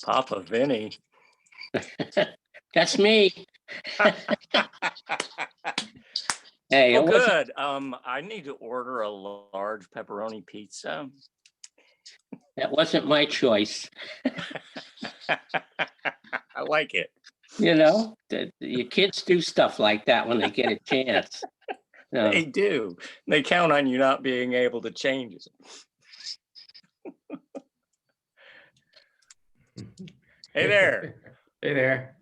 Papa Vinny. That's me. Hey, Oh, good. I need to order a large pepperoni pizza. That wasn't my choice. I like it. You know, your kids do stuff like that when they get a chance. No. They do. They count on you not being able to change it. Hey there. Hey there.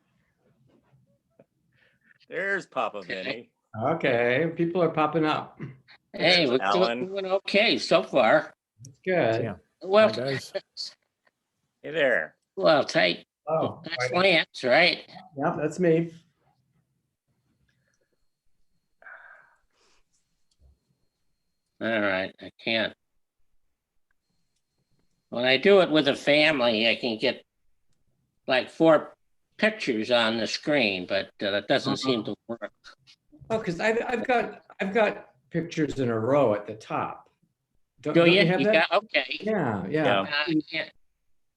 There's Papa Vinny. Okay, people are popping up. Hey, we're doing okay so far. Good. Yeah. Well, Hi, guys. Hey there. well, tight. Oh, That's Lance, right? yeah, that's me. All right, I can't. When I do it with a family, I can get like 4 pictures on the screen, but that doesn't seem to work. Oh, because I've got pictures in a row at the top. Do don't you? have You that? got, okay. Yeah.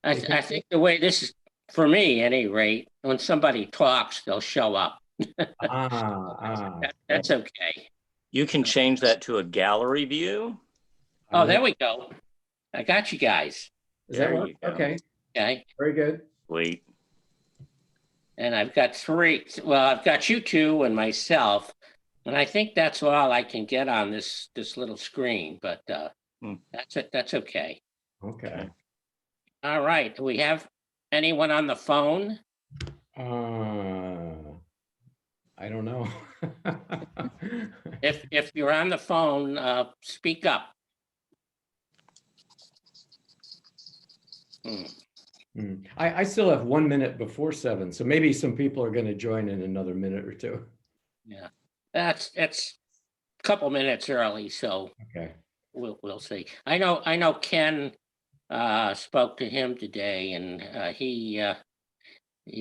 I think the way this is, for me, at any rate, when somebody talks, they'll show up. That's okay. You can change that to a gallery view. Oh, there we go. I got you guys. Does that There work? you go. Okay, Okay. very good. Sweet. And I've got 3. Well, I've got you 2 and myself. And I think that's all I can get on this little screen, but that's it. That's okay. Okay. All right. Do we have anyone on the phone? I don't know. If you're on the phone, speak up. I still have 1 minute before 7, so maybe some people are going to join in another minute or 2. Yeah, it's a couple minutes early, so Okay. we'll see. I know Ken spoke to him today, and he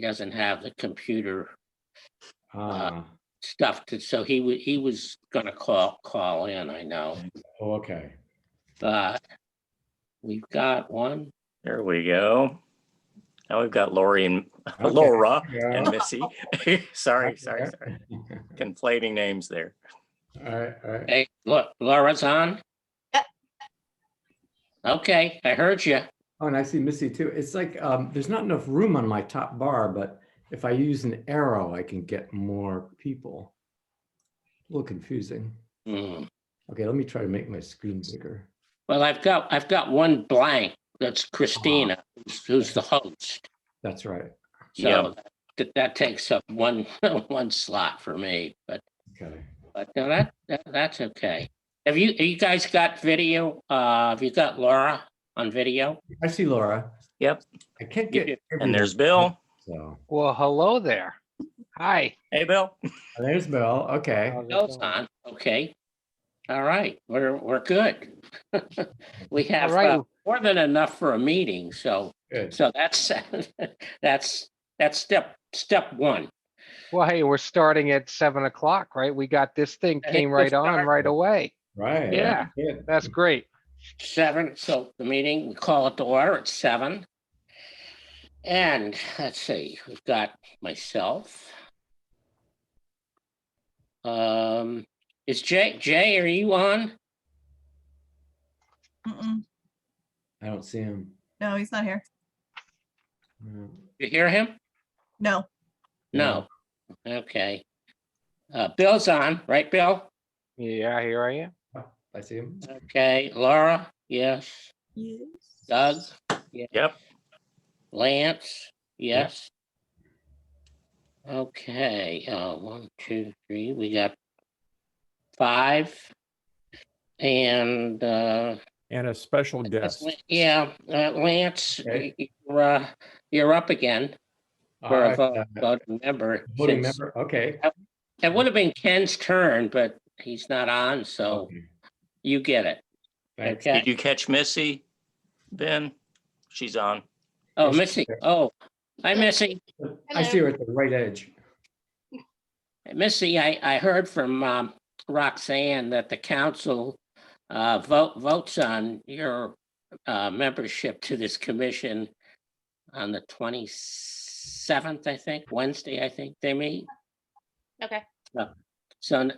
doesn't have the computer stuff so he was gonna call in. I know. Oh, okay. But we've got one. There we go. Now we've got Lori and Okay. Laura Yeah. and Missy. sorry. Okay. Conflating names there. All right. Hey, look, Laura's on. Yep. Okay, I heard you. Oh, and I see Missy too. It's like there's not enough room on my top bar, but if I use an arrow, I can get more people. A little confusing. Okay, let me try to make my screen bigger. Well, I've got one blank. That's Christina, who's the host. That's right. So that takes up one slot for me. But Okay. no, that's okay. Have you guys got video? Have you got Laura on video? I see Laura. Yep. I can't get. And there's Bill. So Well, hello there. Hi. Hey, Bill. there's Bill. Okay. Bill's on. Okay. All right, we're good. We have right. more than enough for a meeting, so Good. that's that's step one. Well, hey, we're starting at 7 o'clock, right? We got this thing I think came we'll right on start- right away. Right. Yeah. Good. That's great. 7, so the meeting, we call it to order at 7. And let's see, we've got myself. Is Jay, are you on? Mm-mm. I don't see him. No, he's not here. No. You hear him? No. No. Okay. Bill's on, right, Bill? Yeah, here I am. I see him. Okay, Laura, yes. Yes. Doug, Yep. Lance, yes. Okay, 1, 2, 3, we got 5. And And a special guest. Lance, Okay. you're up again for a voting member. Voting since- member, okay. It would have been Ken's turn, but he's not on, so Okay, you get it. thanks. Okay. Did you catch Missy, Ben? She's on. Oh, Yes, Missy. sir. Oh, hi, Missy. I see her at the right edge. Missy, I heard from Roxanne that the council votes on your membership to this commission on the 27th, I think, Wednesday, I think they meet. Okay. So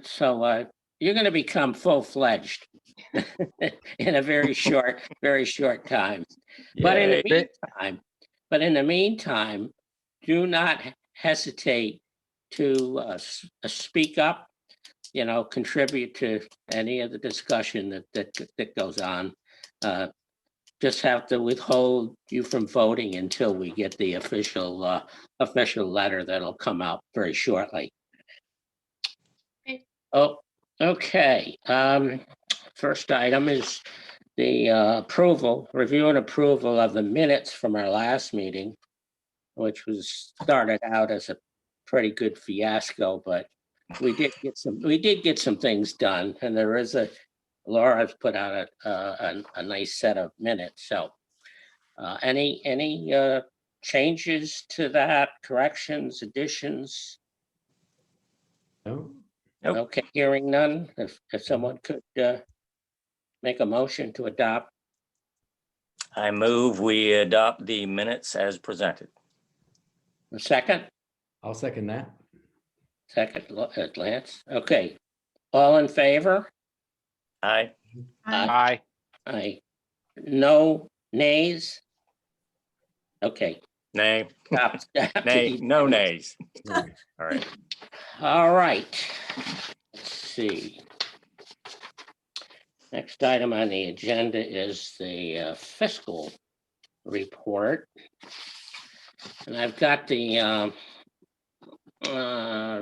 you're going to become full-fledged in a very short time. But in the meantime, do not hesitate to speak up, contribute to any of the discussion that goes on. Just have to withhold you from voting until we get the official letter that'll come out very shortly. Okay. Oh, okay. First item is the review and approval of the minutes from our last meeting, which started out as a pretty good fiasco, but we did get some things done, and Laura's put out a nice set of minutes. So any changes to that, corrections, additions? No? Nope. Okay, hearing none, if someone could make a motion to adopt. I move we adopt the minutes as presented. A second? I'll second that. Second, Lance. Okay, all in favor? Aye. Aye. Aye. No nays? Okay. Nay. Stop. Nay. No nays. All right. All right. Let's see. Next item on the agenda is the fiscal report. And I've got the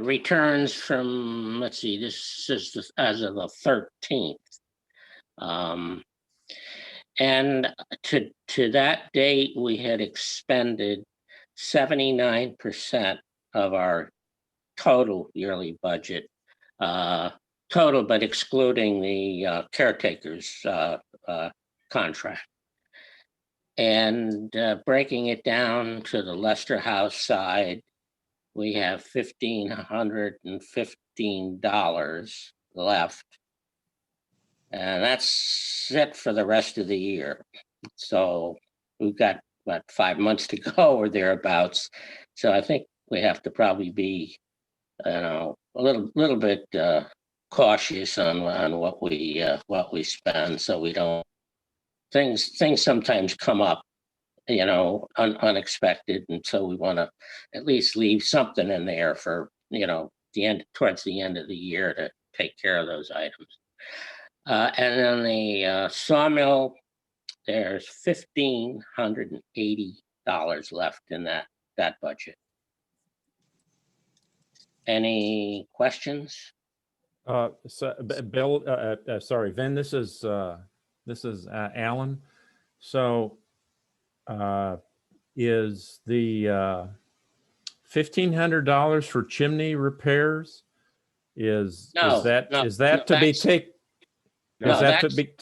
returns from, let's see, this is as of the 13th. And to that date, we had expended 79% of our total yearly budget, total, but excluding the caretaker's contract. And breaking it down to the Lester House side, we have $1,515 left. And that's it for the rest of the year. So we've got about 5 months to go or thereabouts. So I think we have to probably be, a little bit cautious on what we spend, so we don't. Things sometimes come up, unexpected, and so we want to at least leave something in there for towards the end of the year to take care of those items. And then the Sawmill, there's $1,580 left in that budget. Any questions? So Bill, sorry, Vin, this is Alan. So is the $1,500 for chimney repairs? Is No, that no, to be that's- take? No, Is that to that's- be,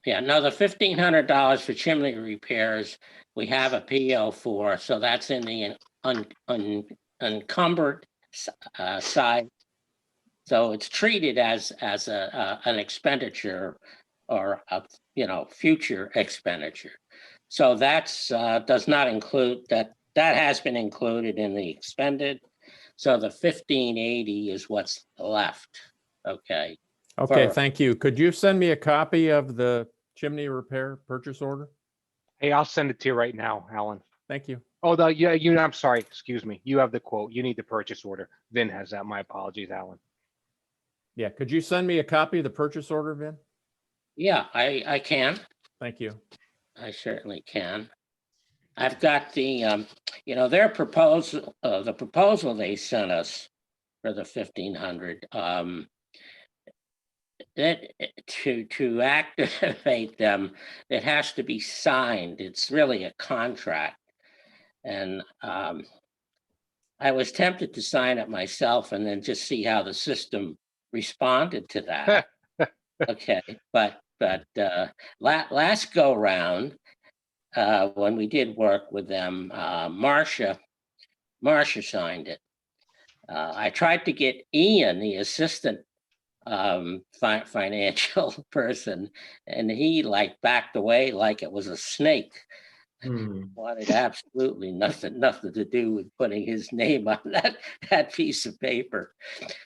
Yeah, no, the $1,500 for chimney repairs, we have a PO for, so that's in the encumbered side. So it's treated as an expenditure or a, future expenditure. So that's does not include that. That has been included in the expended. So the 1,580 is what's left. Okay. okay, For- thank you. Could you send me a copy of the chimney repair purchase order? Hey, I'll send it to you right now, Alan. Thank you. Oh, I'm sorry, excuse me. You have the quote. You need the purchase order. Vin has that. My apologies, Alan. Yeah, could you send me a copy of the purchase order, Vin? Yeah, I can. Thank you. I certainly can. I've got the, their proposal, the proposal they sent us for the 1,500. That to activate them, it has to be signed. It's really a contract, and I was tempted to sign it myself and then just see how the system responded to that. Okay, but last go round. When we did work with them, Marcia signed it. I tried to get Ian, the assistant financial person, and he backed away like it was a snake. Wanted absolutely nothing to do with putting his name on that piece of paper.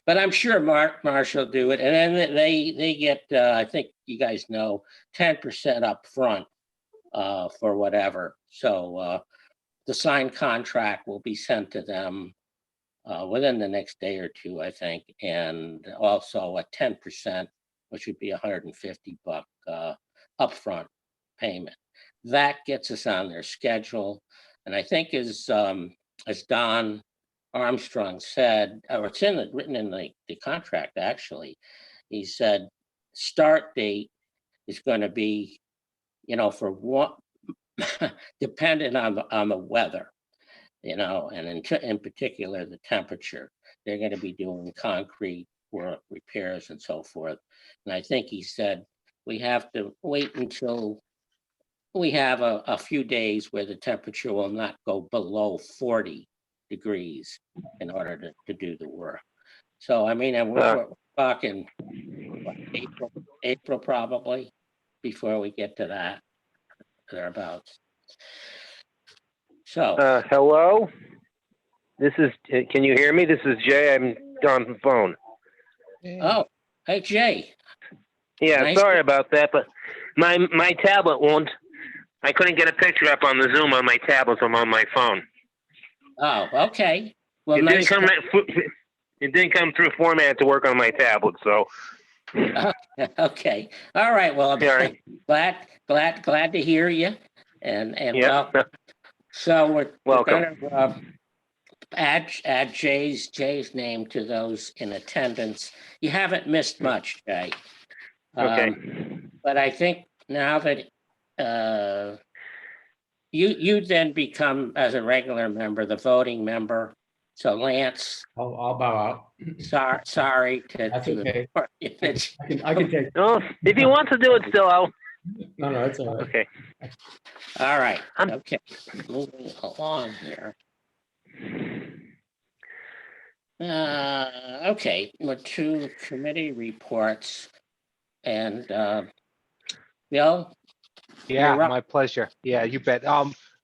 But I'm sure Marshall do it, and then they get I think you guys know 10% up front for whatever. So the signed contract will be sent to them within the next day or two, I think, and also a 10%, which would be $150 upfront payment. That gets us on their schedule, and I think as Don Armstrong said, or it's written in the contract actually, he said start date is going to be, for one, dependent on the weather, and in particular the temperature. They're going to be doing concrete work, repairs, and so forth. And I think he said we have to wait until we have a few days where the temperature will not go below 40 degrees in order to do the work. So I mean, we're talking what, April probably before we get to that, thereabouts. So hello, this is, can you hear me? This is Jay. I'm on the phone. oh, hey Jay. Yeah, Nice sorry to- about that, but my tablet won't. I couldn't get a picture up on the Zoom on my tablet. So I'm on my phone. Oh, okay. Well, It nice. didn't come through format to work on my tablet. So Okay. All right. Well, I'm Sorry. glad to hear you. And yeah, well, so we're welcome. gonna add Jay's name to those in attendance. You haven't missed much, Jay. Okay. But I think now that you then become, as a regular member, the voting member. So Lance, I'll bow out. sorry to. That's okay. It's, I can take, No, if he wants to do it still, I'll. no, that's all right. Okay. all right. I'm- Okay. Moving along here. Okay, we're to committee reports, and Bill. Yeah, You're up. my pleasure. Yeah, you bet.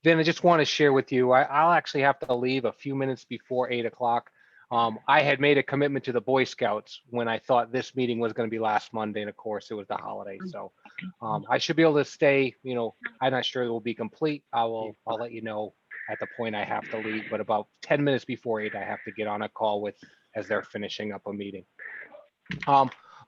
Then I just want to share with you, I'll actually have to leave a few minutes before 8 o'clock. I had made a commitment to the Boy Scouts when I thought this meeting was going to be last Monday, and of course it was the holiday. So I should be able to stay, I'm not sure it will be complete. I'll let you know at the point I have to leave, but about 10 minutes before 8, I have to get on a call as they're finishing up a meeting.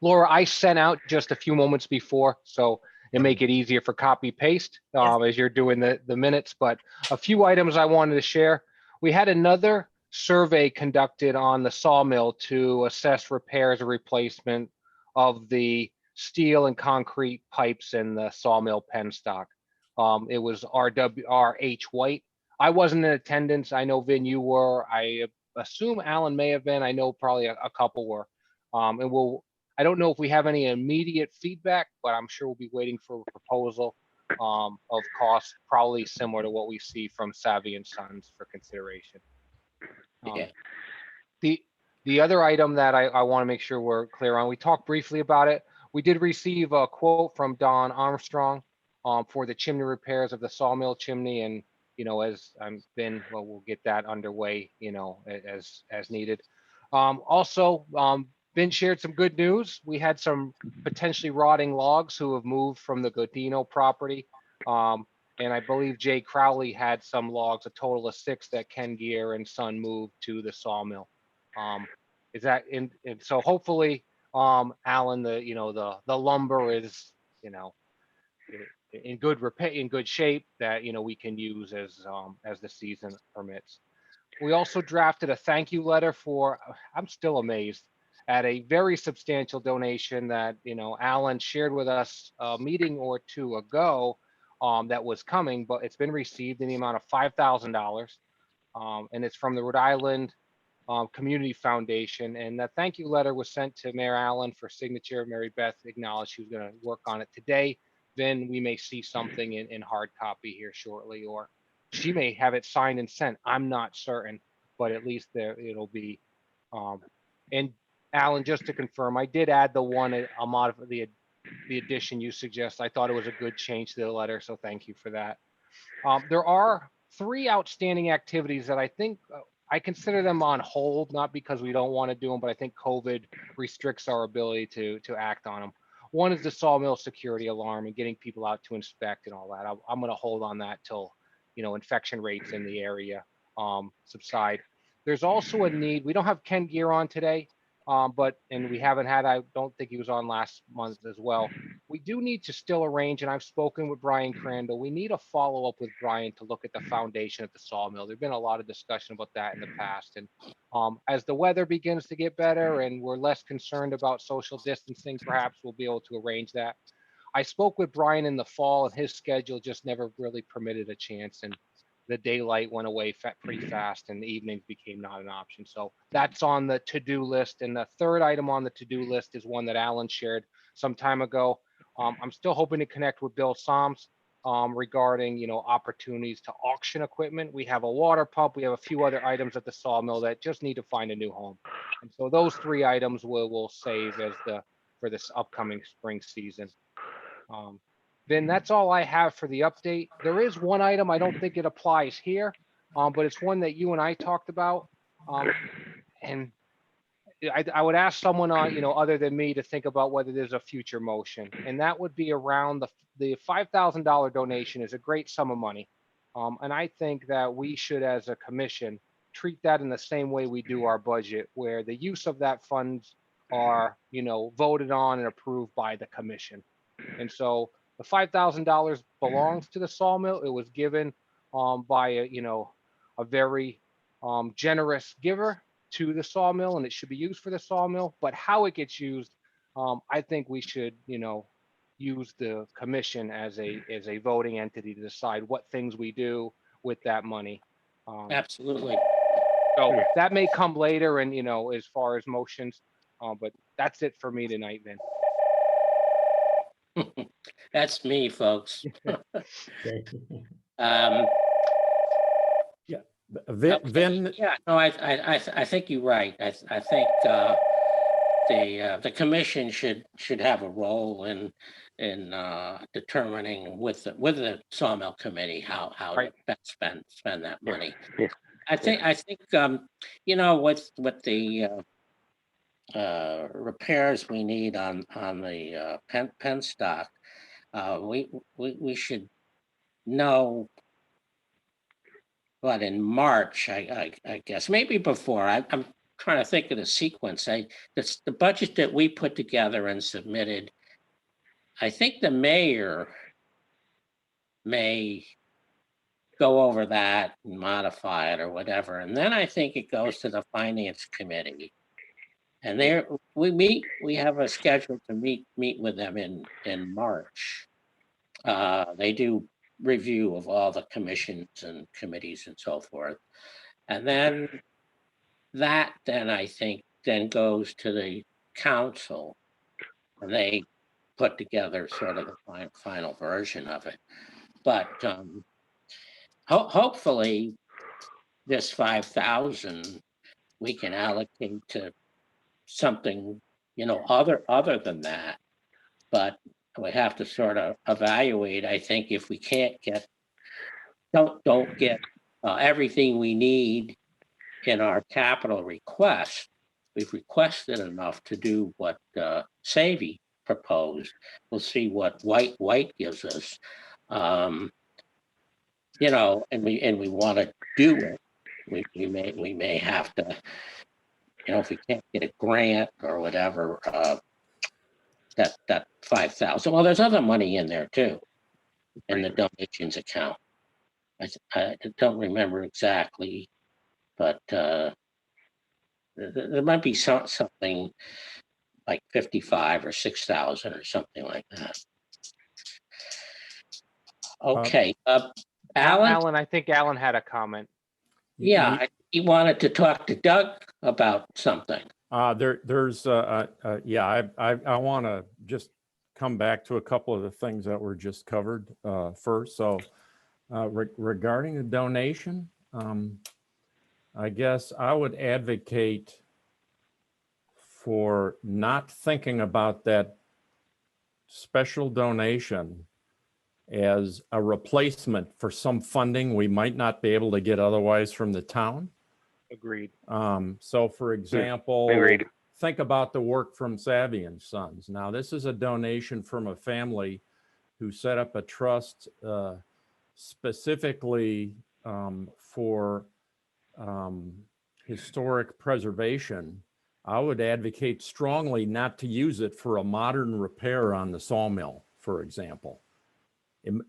Laura, I sent out just a few moments before, so it make it easier for copy paste as you're doing the minutes, but a few items I wanted to share. We had another survey conducted on the Sawmill to assess repairs or replacement of the steel and concrete pipes in the Sawmill penstock. It was RH White. I wasn't in attendance. I know, Vin, you were. I assume Alan may have been. I know probably a couple were. And we'll I don't know if we have any immediate feedback, but I'm sure we'll be waiting for a proposal of cost, probably similar to what we see from Savvy and Sons for consideration. Yeah. The other item that I want to make sure we're clear on, we talked briefly about it. We did receive a quote from Don Armstrong for the chimney repairs of the Sawmill chimney, and as we'll get that underway, as needed. Also, Ben shared some good news. We had some potentially rotting logs who have moved from the Godino property. And I believe Jay Crowley had some logs, a total of 6 that Ken Geer and Son moved to the Sawmill. Is that and so hopefully, Alan, the lumber is, in good repair, in good shape that, we can use as the season permits. We also drafted a thank you letter for, I'm still amazed at a very substantial donation that, Alan shared with us a meeting or two ago, that was coming, but it's been received in the amount of $5,000. And it's from the Rhode Island Community Foundation. And that thank you letter was sent to Mayor Allen for signature. Mary Beth acknowledged she was going to work on it today. Then we may see something in hard copy here shortly, or she may have it signed and sent. I'm not certain, but at least there it'll be. And Alan, just to confirm, I did add the one the addition you suggest. I thought it was a good change to the letter, so thank you for that. There are 3 outstanding activities that I think I consider them on hold, not because we don't want to do them, but I think COVID restricts our ability to act on them. One is the Sawmill security alarm and getting people out to inspect and all that. I'm going to hold on that till, infection rates in the area subside. There's also a need. We don't have Ken Geer on today, and we haven't had, I don't think he was on last month as well. We do need to still arrange, and I've spoken with Brian Crandall. We need a follow-up with Brian to look at the foundation of the Sawmill. There's been a lot of discussion about that in the past. And as the weather begins to get better and we're less concerned about social distancing, perhaps we'll be able to arrange that. I spoke with Brian in the fall, and his schedule just never really permitted a chance. And the daylight went away pretty fast and the evenings became not an option. So that's on the to-do list. And the third item on the to-do list is one that Alan shared some time ago. I'm still hoping to connect with Bill Soms regarding, opportunities to auction equipment. We have a water pump. We have a few other items at the Sawmill that just need to find a new home. And so those 3 items we'll save for this upcoming spring season. Then that's all I have for the update. There is one item, I don't think it applies here, but it's one that you and I talked about. And I would ask someone other than me to think about whether there's a future motion, and that would be around the $5,000 donation is a great sum of money. And I think that we should, as a commission, treat that in the same way we do our budget, where the use of that funds are, voted on and approved by the commission. And so the $5,000 belongs to the Sawmill. It was given by a very generous giver to the Sawmill, and it should be used for the Sawmill. But how it gets used, I think we should, use the commission as a voting entity to decide what things we do with that money. Absolutely. So that may come later, and as far as motions, but that's it for me tonight, Vin. That's me, folks. Okay. Vin, Yeah, no, I think you're right. I think the commission should have a role in determining with the Sawmill committee how Right. to best spend that money. Yeah. I think with the repairs we need on the pen stock, we should know. But in March, I guess, maybe before, I'm trying to think of the sequence. The budget that we put together and submitted, I think the mayor may go over that and modify it or whatever. And then I think it goes to the finance committee. And there we have a schedule to meet with them in March. They do review of all the commissions and committees and so forth. And then I think goes to the council. and they put together sort of the final version of it. But hopefully this 5,000 we can allocate to something, other than that. But we have to sort of evaluate, I think, if we can't don't get everything we need in our capital request. We've requested enough to do what Savvy proposed. We'll see what White gives us. And we want to do it. We may have to, if we can't get a grant or whatever, that 5,000. Well, there's other money in there too, in the donations account. I don't remember exactly, but there might be something like 55 or 6,000 or something like that. Okay, Alan. Alan, I think Alan had a comment. Yeah, he wanted to talk to Doug about something. There's yeah, I want to just come back to a couple of the things that were just covered first. So regarding the donation, I guess I would advocate for not thinking about that special donation as a replacement for some funding we might not be able to get otherwise from the town. Agreed. So for example, Agreed. think about the work from Savvy and Sons. Now, this is a donation from a family who set up a trust specifically for historic preservation. I would advocate strongly not to use it for a modern repair on the sawmill, for example.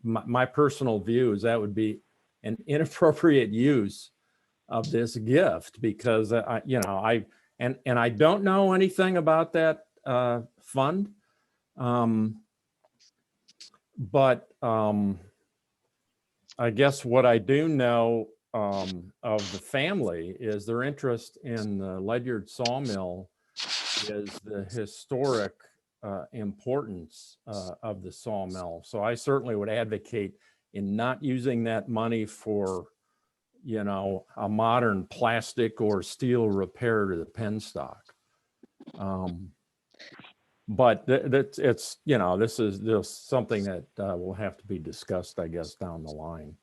My personal view is that would be an inappropriate use of this gift, because I don't know anything about that fund, but I guess what I do know of the family is their interest in the Ledyard Sawmill is the historic importance of the sawmill. So I certainly would advocate in not using that money for, a modern plastic or steel repair to the penstock. But this is something that will have to be discussed, I guess, down the line.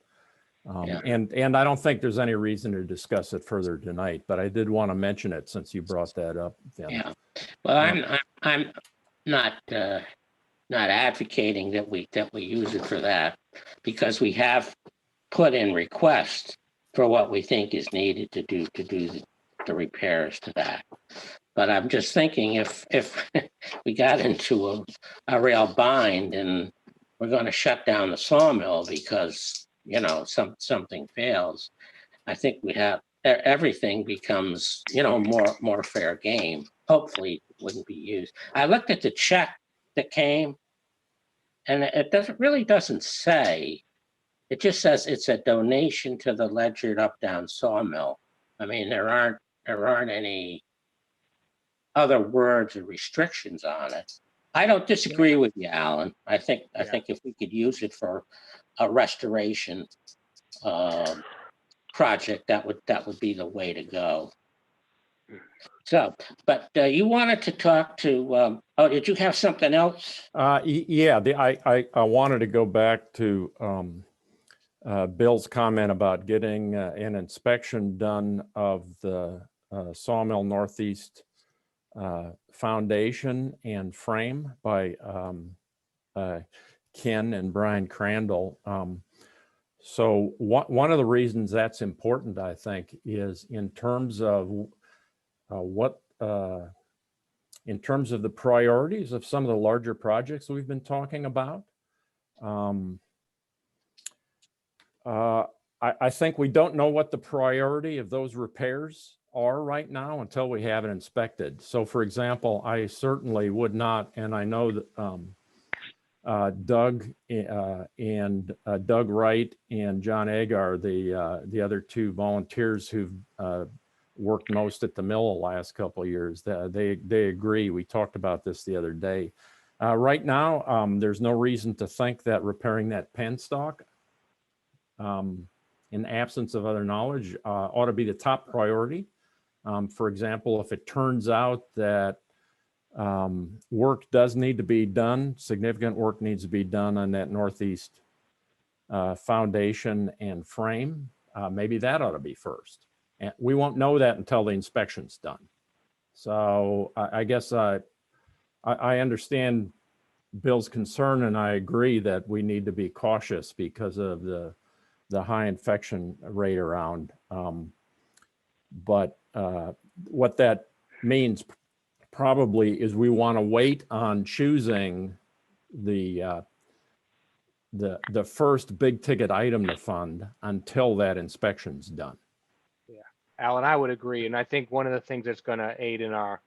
And I don't think there's any reason to discuss it further tonight, but I did want to mention it since you brought that up, Vin. Yeah. Well, I'm not advocating that we use it for that, because we have put in requests for what we think is needed to do the repairs to that. But I'm just thinking if we got into a real bind and we're going to shut down the sawmill because something fails, I think we have everything becomes more fair game. Hopefully it wouldn't be used. I looked at the check that came, and it doesn't say. It just says it's a donation to the Ledyard Updown Sawmill. I mean, there aren't any other words or restrictions on it. I don't disagree with you, Alan. I think if we could use it for a restoration project, that would be the way to go. So, but you wanted to talk to, did you have something else? Yeah, I wanted to go back to Bill's comment about getting an inspection done of the Sawmill Northeast foundation and frame by Ken and Brian Crandall. So one of the reasons that's important, I think, is in terms of in terms of the priorities of some of the larger projects we've been talking about. I think we don't know what the priority of those repairs are right now until we have it inspected. So for example, I certainly would not, and I know that Doug Wright and John Agar, the other two volunteers who've worked most at the mill the last couple of years, they agree. We talked about this the other day. Right now, there's no reason to think that repairing that penstock, in absence of other knowledge, ought to be the top priority. For example, if it turns out that work does need to be done, significant work needs to be done on that northeast foundation and frame, maybe that ought to be first. And we won't know that until the inspection's done. So I guess I understand Bill's concern, and I agree that we need to be cautious because of the high infection rate around. But what that means probably is we want to wait on choosing the first big ticket item to fund until that inspection's done. Alan, I would agree. And I think one of the things that's going to aid in our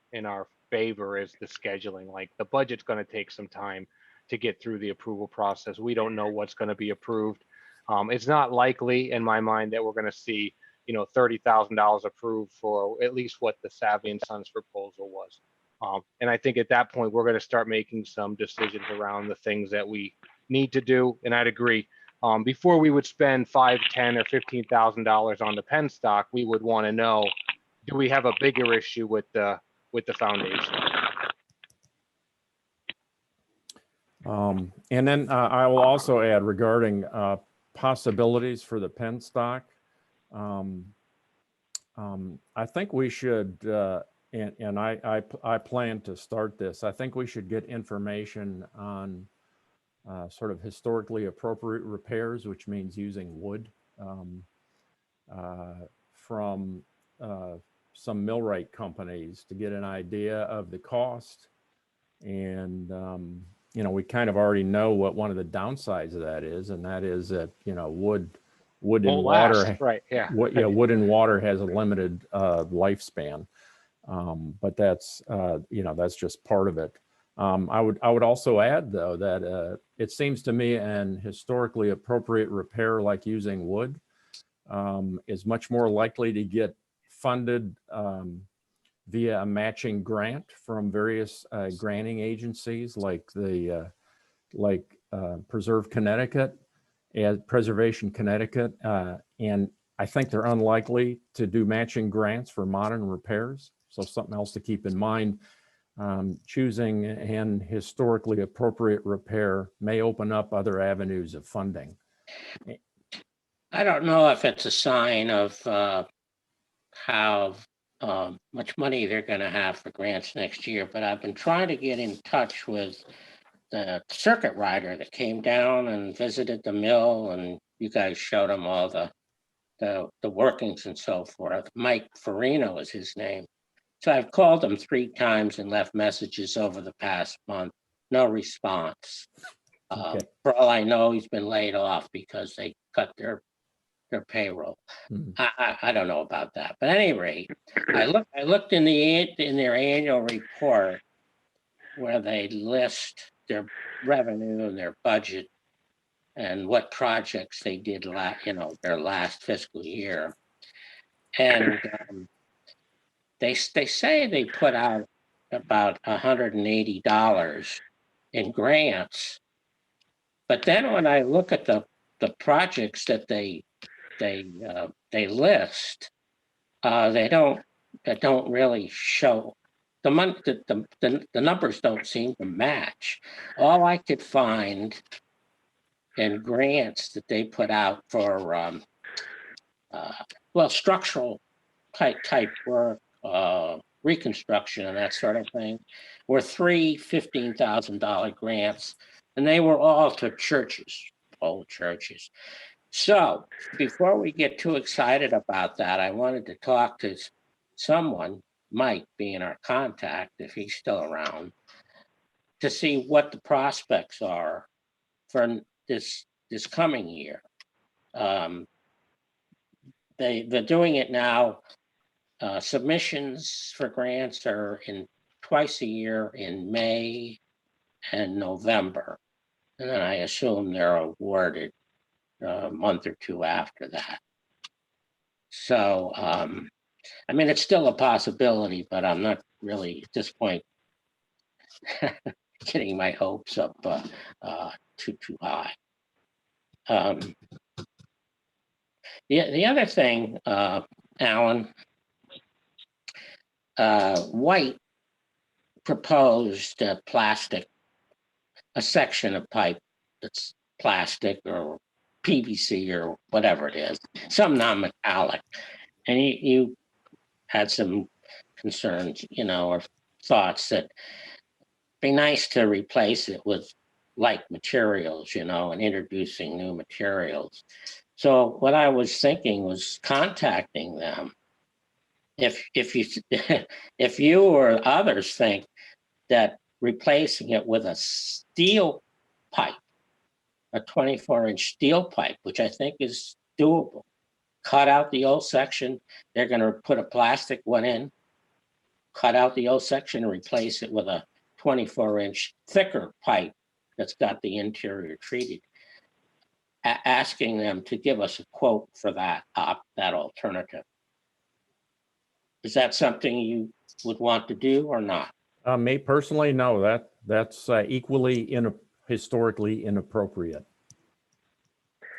favor is the scheduling. Like the budget's going to take some time to get through the approval process. We don't know what's going to be approved. It's not likely in my mind that we're going to see, $30,000 approved for at least what the Savvy and Sons proposal was. And I think at that point, we're going to start making some decisions around the things that we need to do. And I'd agree. Before we would spend $5,000, $10,000, or $15,000 on the pen stock, we would want to know, do we have a bigger issue with the foundation? And then I will also add regarding possibilities for the pen stock. I think we should, and I plan to start this. I think we should get information on sort of historically appropriate repairs, which means using wood, from some millwright companies to get an idea of the cost. And, we kind of already know what one of the downsides of that is, and that is that, wood and Won't water, last, right? Yeah. wood and water has a limited lifespan. But that's, that's just part of it. I would also add, though, that it seems to me an historically appropriate repair like using wood is much more likely to get funded via a matching grant from various granting agencies like Preservation Connecticut. And I think they're unlikely to do matching grants for modern repairs. So something else to keep in mind. Choosing an historically appropriate repair may open up other avenues of funding. I don't know if it's a sign of how much money they're going to have for grants next year, but I've been trying to get in touch with the circuit rider that came down and visited the mill, and you guys showed him all the workings and so forth. Mike Farino is his name. So I've called him 3 times and left messages over the past month. No response. Okay. For all I know, he's been laid off because they cut their payroll. I don't know about that, but at any rate, I looked in their annual report where they list their revenue and their budget and what projects they did their last fiscal year, and they say they put out about $180 in grants, but then when I look at the projects that they list, they don't really show the money. The numbers don't seem to match. All I could find in grants that they put out for structural type work, reconstruction and that sort of thing, were 3 $15,000 grants, and they were all to churches, old churches. So before we get too excited about that, I wanted to talk to someone, Mike being our contact, if he's still around, to see what the prospects are for this coming year. They're doing it now. Submissions for grants are in twice a year in May and November. And then I assume they're awarded a month or two after that. So, it's still a possibility, but I'm not really at this point getting my hopes up too high. The other thing, Alan, White proposed plastic, a section of pipe that's plastic or PVC or whatever it is, some non-metallic. And you had some concerns, or thoughts that be nice to replace it with like materials, and introducing new materials. So what I was thinking was contacting them. If you if you or others think that replacing it with a steel pipe, a 24-inch steel pipe, which I think is doable, cut out the old section. They're going to put a plastic one in, cut out the old section and replace it with a 24-inch thicker pipe that's got the interior treated. Asking them to give us a quote for that alternative. Is that something you would want to do or not? Me personally, no, that's equally historically inappropriate.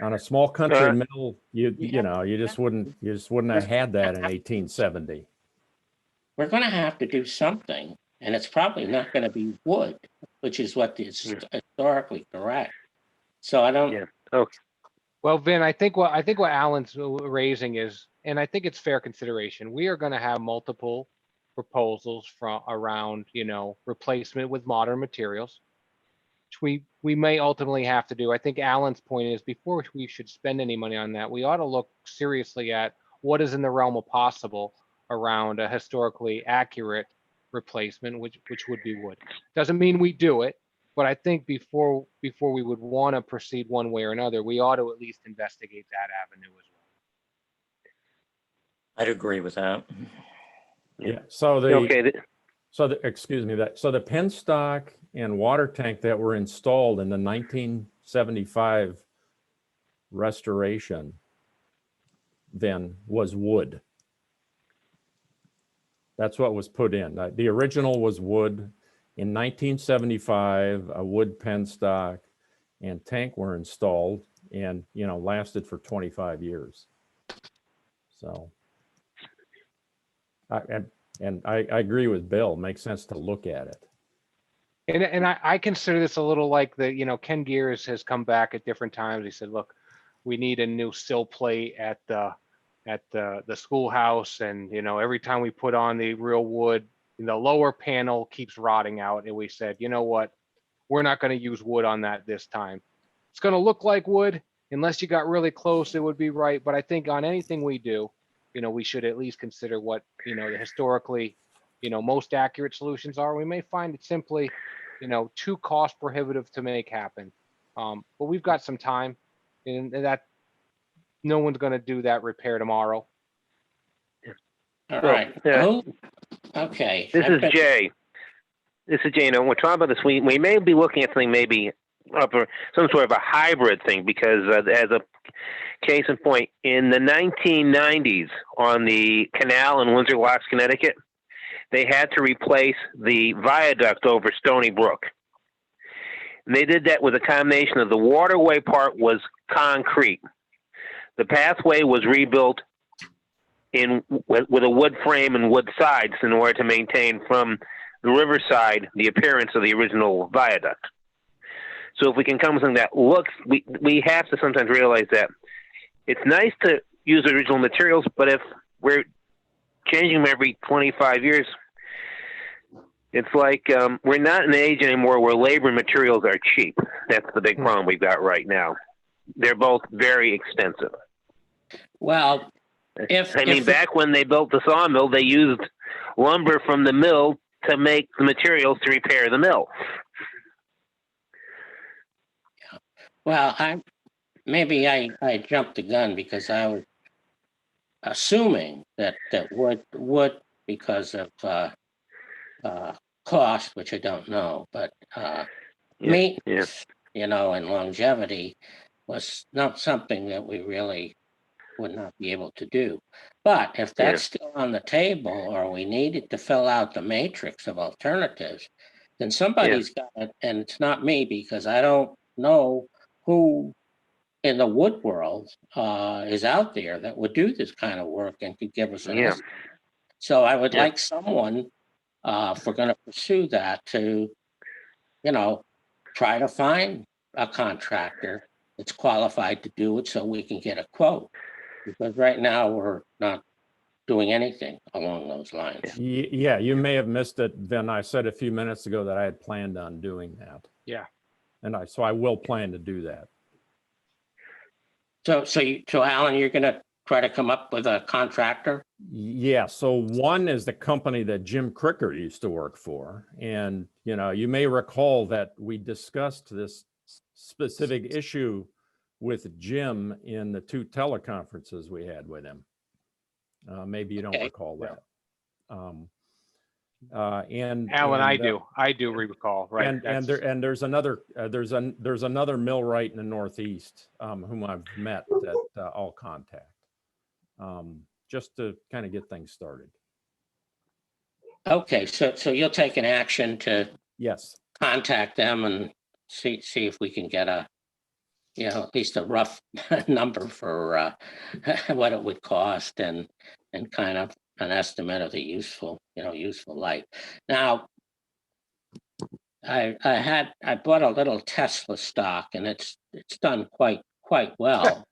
On a small country mill, you just wouldn't have had that in 1870. We're going to have to do something, and it's probably not going to be wood, which is what is historically correct. So I don't. Yeah. Okay. Well, Vin, I think what Alan's raising is, and I think it's fair consideration. We are going to have multiple proposals from around, replacement with modern materials, which we may ultimately have to do. I think Alan's point is, before we should spend any money on that, we ought to look seriously at what is in the realm of possible around a historically accurate replacement, which would be wood. Doesn't mean we do it, but I think before we would want to proceed one way or another, we ought to at least investigate that avenue as well. I'd agree with that. Yeah. So the penstock and water tank that were installed in the 1975 restoration then was wood. That's what was put in. The original was wood. In 1975, a wood penstock and tank were installed and, lasted for 25 years. So, I agree with Bill. Makes sense to look at it. And I consider this a little like Ken Geer has come back at different times. He said, look, we need a new sill plate at the schoolhouse, and every time we put on the real wood, the lower panel keeps rotting out. And we said, you know what, we're not going to use wood on that this time. It's going to look like wood. Unless you got really close, it would be right. But I think on anything we do, we should at least consider what the historically most accurate solutions are. We may find it simply too cost prohibitive to make happen, but we've got some time, and that no one's going to do that repair tomorrow. All right. Yeah. Okay. This is Jay. We're talking about this. We may be looking at something maybe some sort of a hybrid thing, because as a case in point, in the 1990s on the canal in Windsor Locks, Connecticut, they had to replace the viaduct over Stony Brook. And they did that with a combination of the waterway part was concrete. The pathway was rebuilt with a wood frame and wood sides in order to maintain from the riverside the appearance of the original viaduct. So if we can come with something that looks, we have to sometimes realize that it's nice to use original materials, but if we're changing them every 25 years, it's like we're not in an age anymore where labor and materials are cheap. That's the big problem we've got right now. They're both very expensive. Well, back when they built the sawmill, they used lumber from the mill to make the materials to repair the mill. Well, I jumped the gun because I was assuming that would because of cost, which I don't know, but maintenance, and longevity was not something that we really would not be able to do. But if that's still on the table, or we needed to fill out the matrix of alternatives, then somebody's got it, and it's not me, because I don't know who in the wood world is out there that would do this kind of work and could give us an Yeah. estimate. So I would Yeah. like someone, if we're gonna pursue that, to, try to find a contractor that's qualified to do it so we can get a quote. Because right now, we're not doing anything along those lines. Yeah, you may have missed it. Then I said a few minutes ago that I had planned on doing that. Yeah. And so I will plan to do that. So Alan, you're gonna try to come up with a contractor? Yeah, so one is the company that Jim Cricker used to work for. And, you may recall that we discussed this specific issue with Jim in the 2 teleconferences we had with him. Maybe you don't Okay. recall that. Alan, I do recall, right? And there's another there's another millwright in the Northeast whom I've met that I'll contact just to kind of get things started. Okay, so you'll take an action to Yes. contact them and see if we can get a, at least a rough number for what it would cost and kind of an estimate of the useful life. Now, I bought a little Tesla stock, and it's done quite well.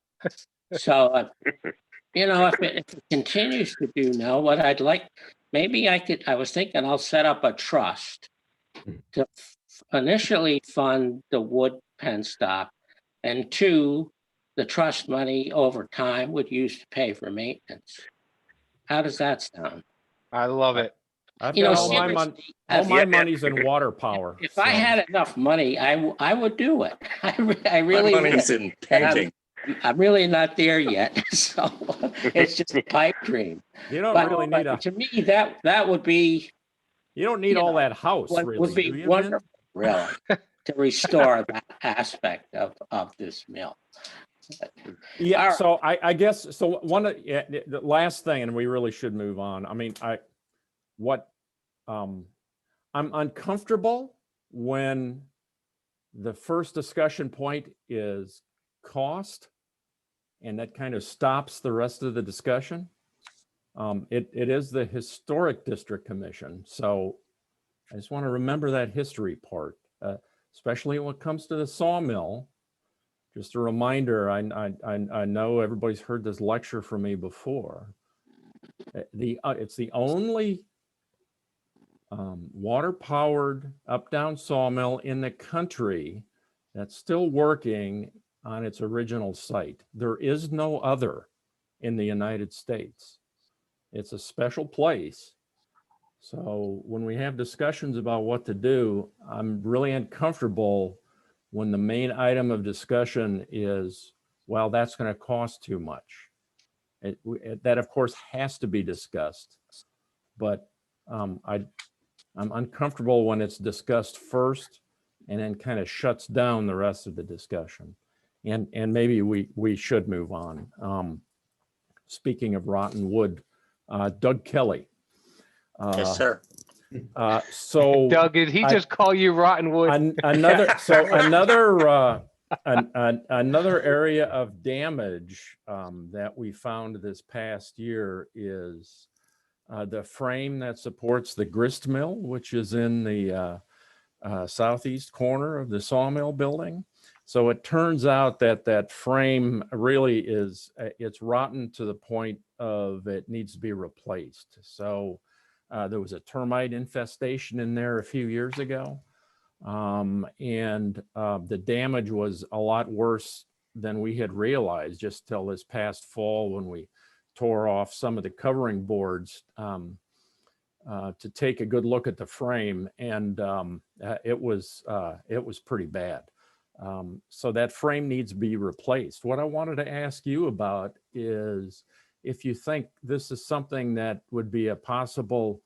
So, if it continues to do now, what I'd like, maybe I was thinking I'll set up a trust to initially fund the wood pen stock, and 2, the trust money over time would use to pay for maintenance. How does that sound? I love it. I've You know, got all my seriously, all my money's in water power. If I so- had enough money, I would do it. I My really money's would. in painting. I'm really not there yet, so it's just a pipe dream. You don't But, really need but to me, that would be you don't need all that house, what really. would do be you, Vin? wonderful, really, to restore that aspect of this mill. Yeah, All right. so I guess so. The last thing, and we really should move on. I mean, I'm uncomfortable when the first discussion point is cost, and that kind of stops the rest of the discussion. It is the Historic District Commission, so I just want to remember that history part, especially when it comes to the sawmill. Just a reminder, I know everybody's heard this lecture from me before. It's the only water-powered up-down sawmill in the country that's still working on its original site. There is no other in the United States. It's a special place. So when we have discussions about what to do, I'm really uncomfortable when the main item of discussion is, well, that's going to cost too much. That, of course, has to be discussed. But I'm uncomfortable when it's discussed first and then kind of shuts down the rest of the discussion. And maybe we should move on. Speaking of rotten wood, Doug Kelly. Yes, sir. So Doug, did he just call you rotten wood? another area of damage that we found this past year is the frame that supports the grist mill, which is in the southeast corner of the sawmill building. So it turns out that frame really it's rotten to the point of it needs to be replaced. So there was a termite infestation in there a few years ago. And the damage was a lot worse than we had realized just till this past fall when we tore off some of the covering boards to take a good look at the frame. And it was pretty bad. So that frame needs to be replaced. What I wanted to ask you about is if you think this is something that would be a possible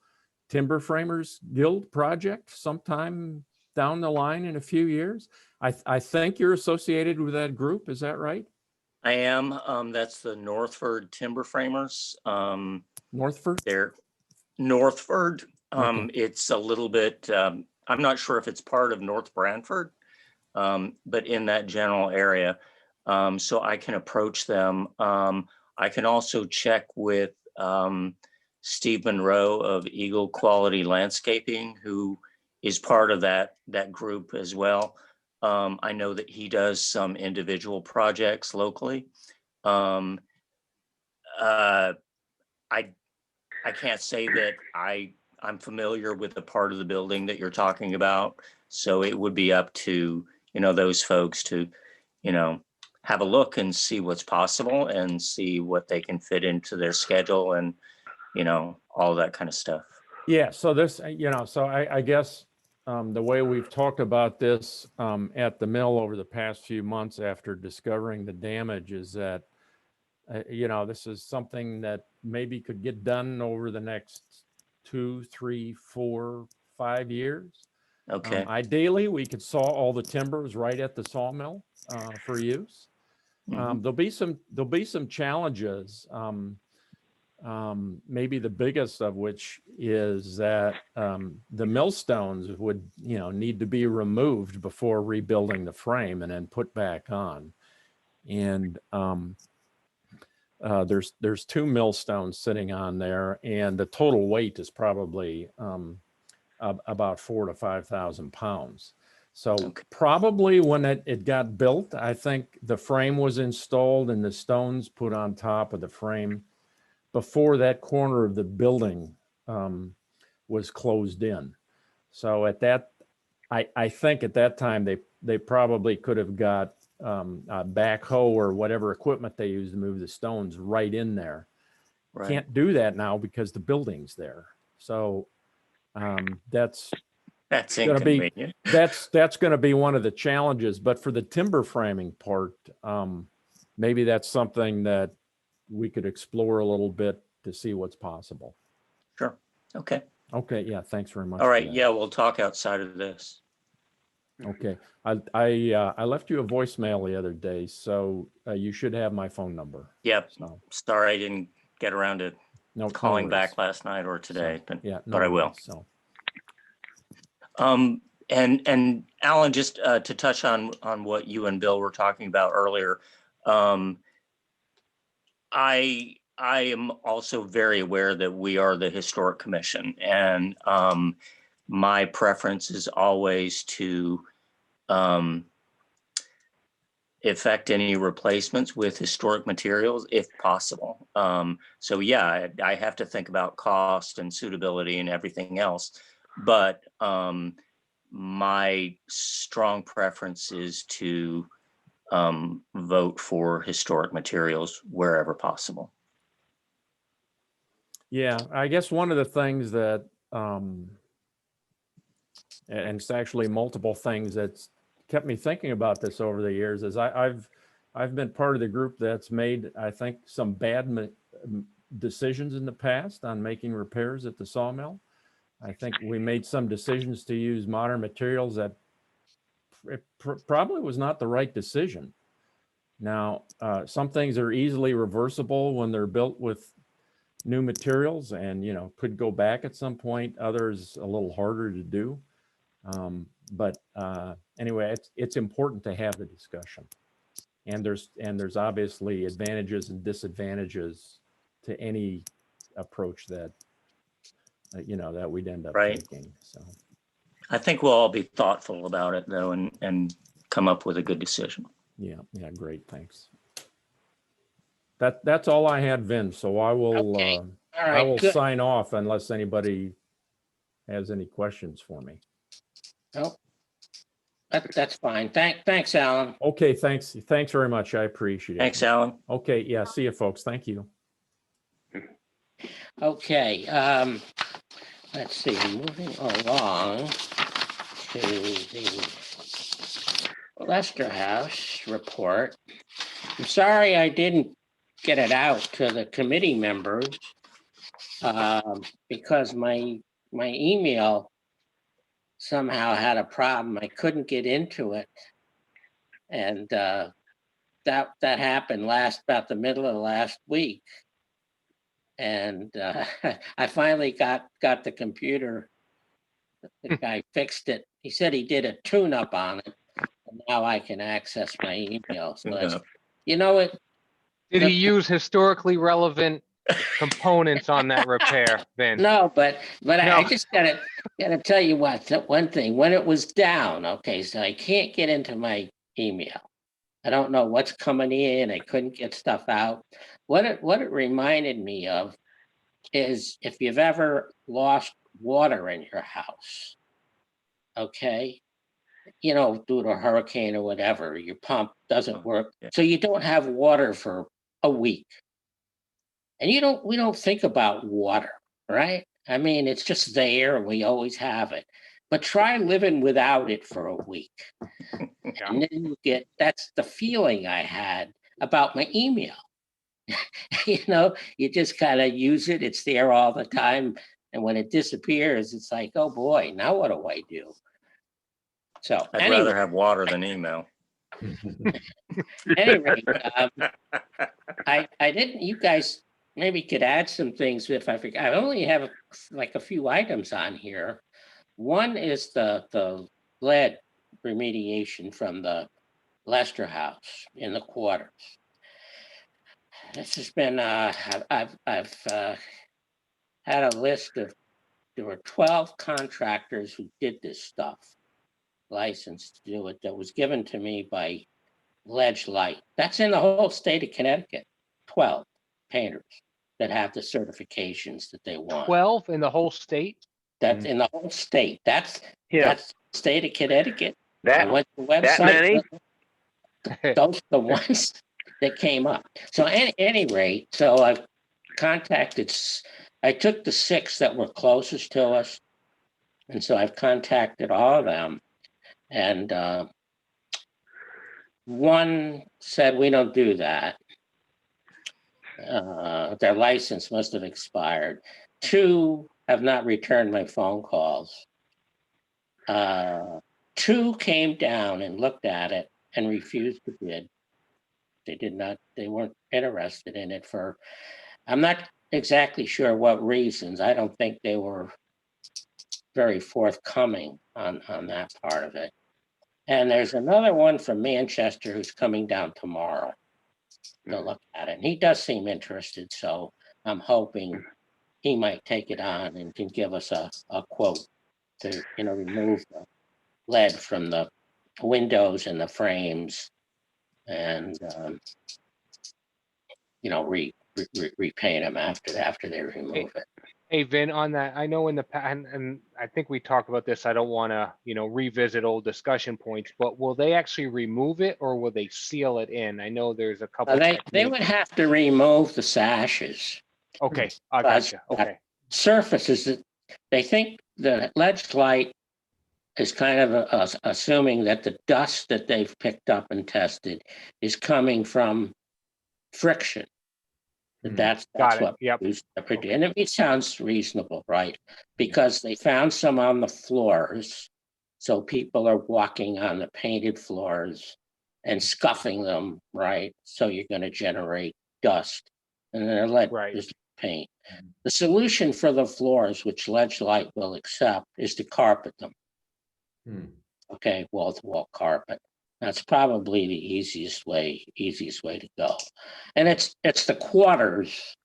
Timber Framers Guild project sometime down the line in a few years. I think you're associated with that group. Is that right? I am. That's the Northford Timber Framers. Northford? They're Northford. Okay. It's a little bit I'm not sure if it's part of North Branford, but in that general area. So I can approach them. I can also check with Steve Monroe of Eagle Quality Landscaping, who is part of that group as well. I know that he does some individual projects locally. I can't say that I'm familiar with the part of the building that you're talking about. So it would be up to, those folks to, have a look and see what's possible and see what they can fit into their schedule and, all that kind of stuff. Yeah, so this, so I guess the way we've talked about this at the mill over the past few months after discovering the damage is that, this is something that maybe could get done over the next 2, 3, 4, 5 years. Okay. Ideally, we could saw all the timbers right at the sawmill for use. Mhm. There'll be some challenges. Maybe the biggest of which is that the millstones would, need to be removed before rebuilding the frame and then put back on. And there's 2 millstones sitting on there, and the total weight is probably about 4,000 to 5,000 pounds. So Okay. probably when it got built, I think the frame was installed and the stones put on top of the frame before that corner of the building was closed in. So at that, I think at that time they probably could have got a backhoe or whatever equipment they use to move the stones right in there. Right. Can't do that now because the building's there. So that's going to be inconvenient. that's going to be one of the challenges. But for the timber framing part, maybe that's something that we could explore a little bit to see what's possible. Sure. Okay. Okay. Yeah. Thanks very much. All for right. that. Yeah, we'll talk outside of this. Okay. I left you a voicemail the other day, so you should have my phone number. Yep. So Sorry I didn't get around to no calling worries. back last night or today, So, yeah, but I will. worries. So And Alan, just to touch on what you and Bill were talking about earlier, I am also very aware that we are the Historic Commission, and my preference is always to effect any replacements with historic materials if possible. So yeah, I have to think about cost and suitability and everything else, but my strong preference is to vote for historic materials wherever possible. yeah, I guess one of the things that and it's actually multiple things that's kept me thinking about this over the years is I've been part of the group that's made, I think, some bad decisions in the past on making repairs at the sawmill. I think we made some decisions to use modern materials that probably was not the right decision. Now, some things are easily reversible when they're built with new materials and, could go back at some point. Others a little harder to do. But anyway, it's important to have the discussion. And there's obviously advantages and disadvantages to any approach that that we'd end up taking. So I think we'll all be thoughtful about it though, and come up with a good decision. Yeah, great, thanks. That's all I had, Vin. So I will Okay. All right, I will good. sign off unless anybody has any questions for me. Oh, that's fine. Thanks, Alan. Okay, thanks very much. I appreciate it. Thanks, Alan. Okay, yeah, see you folks. Thank you. Okay, let's see, moving along to the Lester House report. I'm sorry I didn't get it out to the committee members because my email somehow had a problem. I couldn't get into it. And that happened about the middle of last week. And I finally got the computer the guy fixed it. He said he did a tune-up on it. And now I can access my email. So that's, Yeah. you know what? Did he use historically relevant components on that repair, Vin? No, but I No. just gotta tell you what, one thing, when it was down, okay, so I can't get into my email. I don't know what's coming in. I couldn't get stuff out. What it reminded me of is if you've ever lost water in your house, okay, you know, due to a hurricane or whatever, your pump doesn't work, yeah. so you don't have water for a week. And we don't think about water, right? I mean, it's just there and we always have it. But try living without it for a week. Yeah. And then you get, that's the feeling I had about my email. You know, you just kind of use it, it's there all the time. And when it disappears, it's like, oh boy, now what do I do? So I'd anyway, rather have water than email. anyway, I didn't, you guys maybe could add some things if I forget. I only have like a few items on here. One is the lead remediation from the Lester House in the quarters. This has been, I've had a list of, there were 12 contractors who did this stuff, licensed to do it, that was given to me by Ledge Light. That's in the whole state of Connecticut. 12 painters that have the certifications that they want. 12 in the whole state? That's in the whole state. That's Yeah. that's the state of Connecticut. I That went to the website. that many? Those are the ones that came up. So at any rate, so I've contacted, I took the 6 that were closest to us. And so I've contacted all of them. And one said, we don't do that. Their license must have expired. 2 have not returned my phone calls. 2 came down and looked at it and refused to bid. They weren't interested in it for, I'm not exactly sure what reasons. I don't think they were very forthcoming on that part of it. And there's another one from Manchester who's coming down tomorrow to look at it. And he does seem interested, so I'm hoping he might take it on and can give us a quote to, you know, remove the lead from the windows and the frames and, you know, repaint them after they remove it. Hey, Vin, on that, I know in the past, and I think we talked about this, I don't want to, you know, revisit old discussion points, but will they actually remove it or will they seal it in? I know there's a couple. They would have to remove the sashes. Okay, I gotcha. Okay. Surfaces that they think the Ledge Light is kind of assuming that the dust that they've picked up and tested is coming from friction. That's Got it. what Yep. and it sounds reasonable, right? Because they found some on the floors, so people are walking on the painted floors and scuffing them, right? So you're going to generate dust, and then lead is paint. The solution for the floors, which Ledge Light will accept, is to carpet them. Okay, wall-to-wall carpet. That's probably the easiest way to go. And it's the quarters,